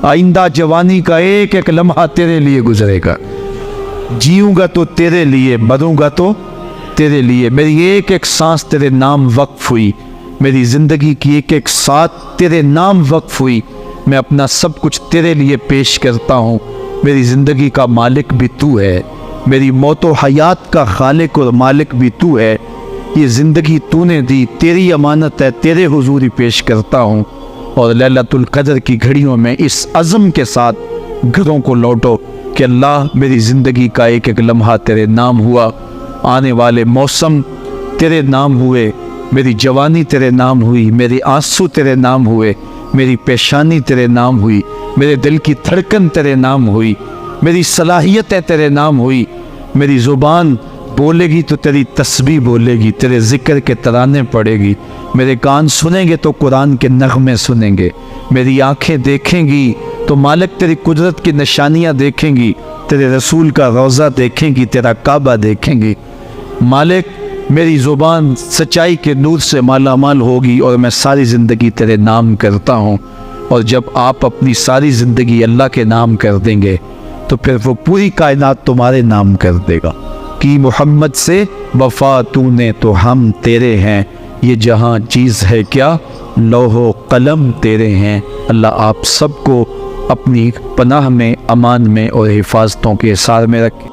Speaker 1: آئندہ جوانی کا ایک ایک لمحہ تیرے لیے گزرے گا۔ جیوں گا تو تیرے لیے، مروں گا تو تیرے لیے۔ میری ایک ایک سانس تیرے نام وقف ہوئی، میری زندگی کی ایک ایک ساتھ تیرے نام وقف ہوئی۔ میں اپنا سب کچھ تیرے لیے پیش کرتا ہوں۔ میری زندگی کا مالک بھی تو ہے، میری موت و حیات کا خالق اور مالک بھی تو ہے۔ یہ زندگی تو نے دی، تیری امانت ہے، تیرے حضور ہی پیش کرتا ہوں۔ اور لیلۃ القدر کی گھڑیوں میں اس عزم کے ساتھ گھروں کو لوٹو کہ اللہ میری زندگی کا ایک ایک لمحہ تیرے نام ہوا، آنے والے موسم تیرے نام ہوئے، میری جوانی تیرے نام ہوئی، میرے آنسو تیرے نام ہوئے، میری پیشانی تیرے نام ہوئی، میرے دل کی دھڑکن تیرے نام ہوئی، میری صلاحیتیں تیرے نام ہوئی۔ میری زبان بولے گی تو تیری تسبیح بولے گی، تیرے ذکر کے ترانے پڑے گی، میرے کان سنیں گے تو قرآن کے نغمے سنیں گے، میری آنکھیں دیکھیں گی تو مالک تیری قدرت کی نشانیاں دیکھیں گی، تیرے رسول کا روضہ دیکھیں گی، تیرا کعبہ دیکھیں گی۔ مالک میری زبان سچائی کے نور سے مالا مال ہوگی اور میں ساری زندگی تیرے نام کرتا ہوں۔ اور جب آپ اپنی ساری زندگی اللہ کے نام کر دیں گے تو پھر وہ پوری کائنات تمہارے نام کر دے گا۔ کہ محمد سے وفا تو نے تو ہم تیرے ہیں، یہ جہاں چیز ہے کیا لوح و قلم تیرے ہیں۔ اللہ آپ سب کو اپنی پناہ میں، امان میں اور حفاظتوں کے حصار میں رکھے۔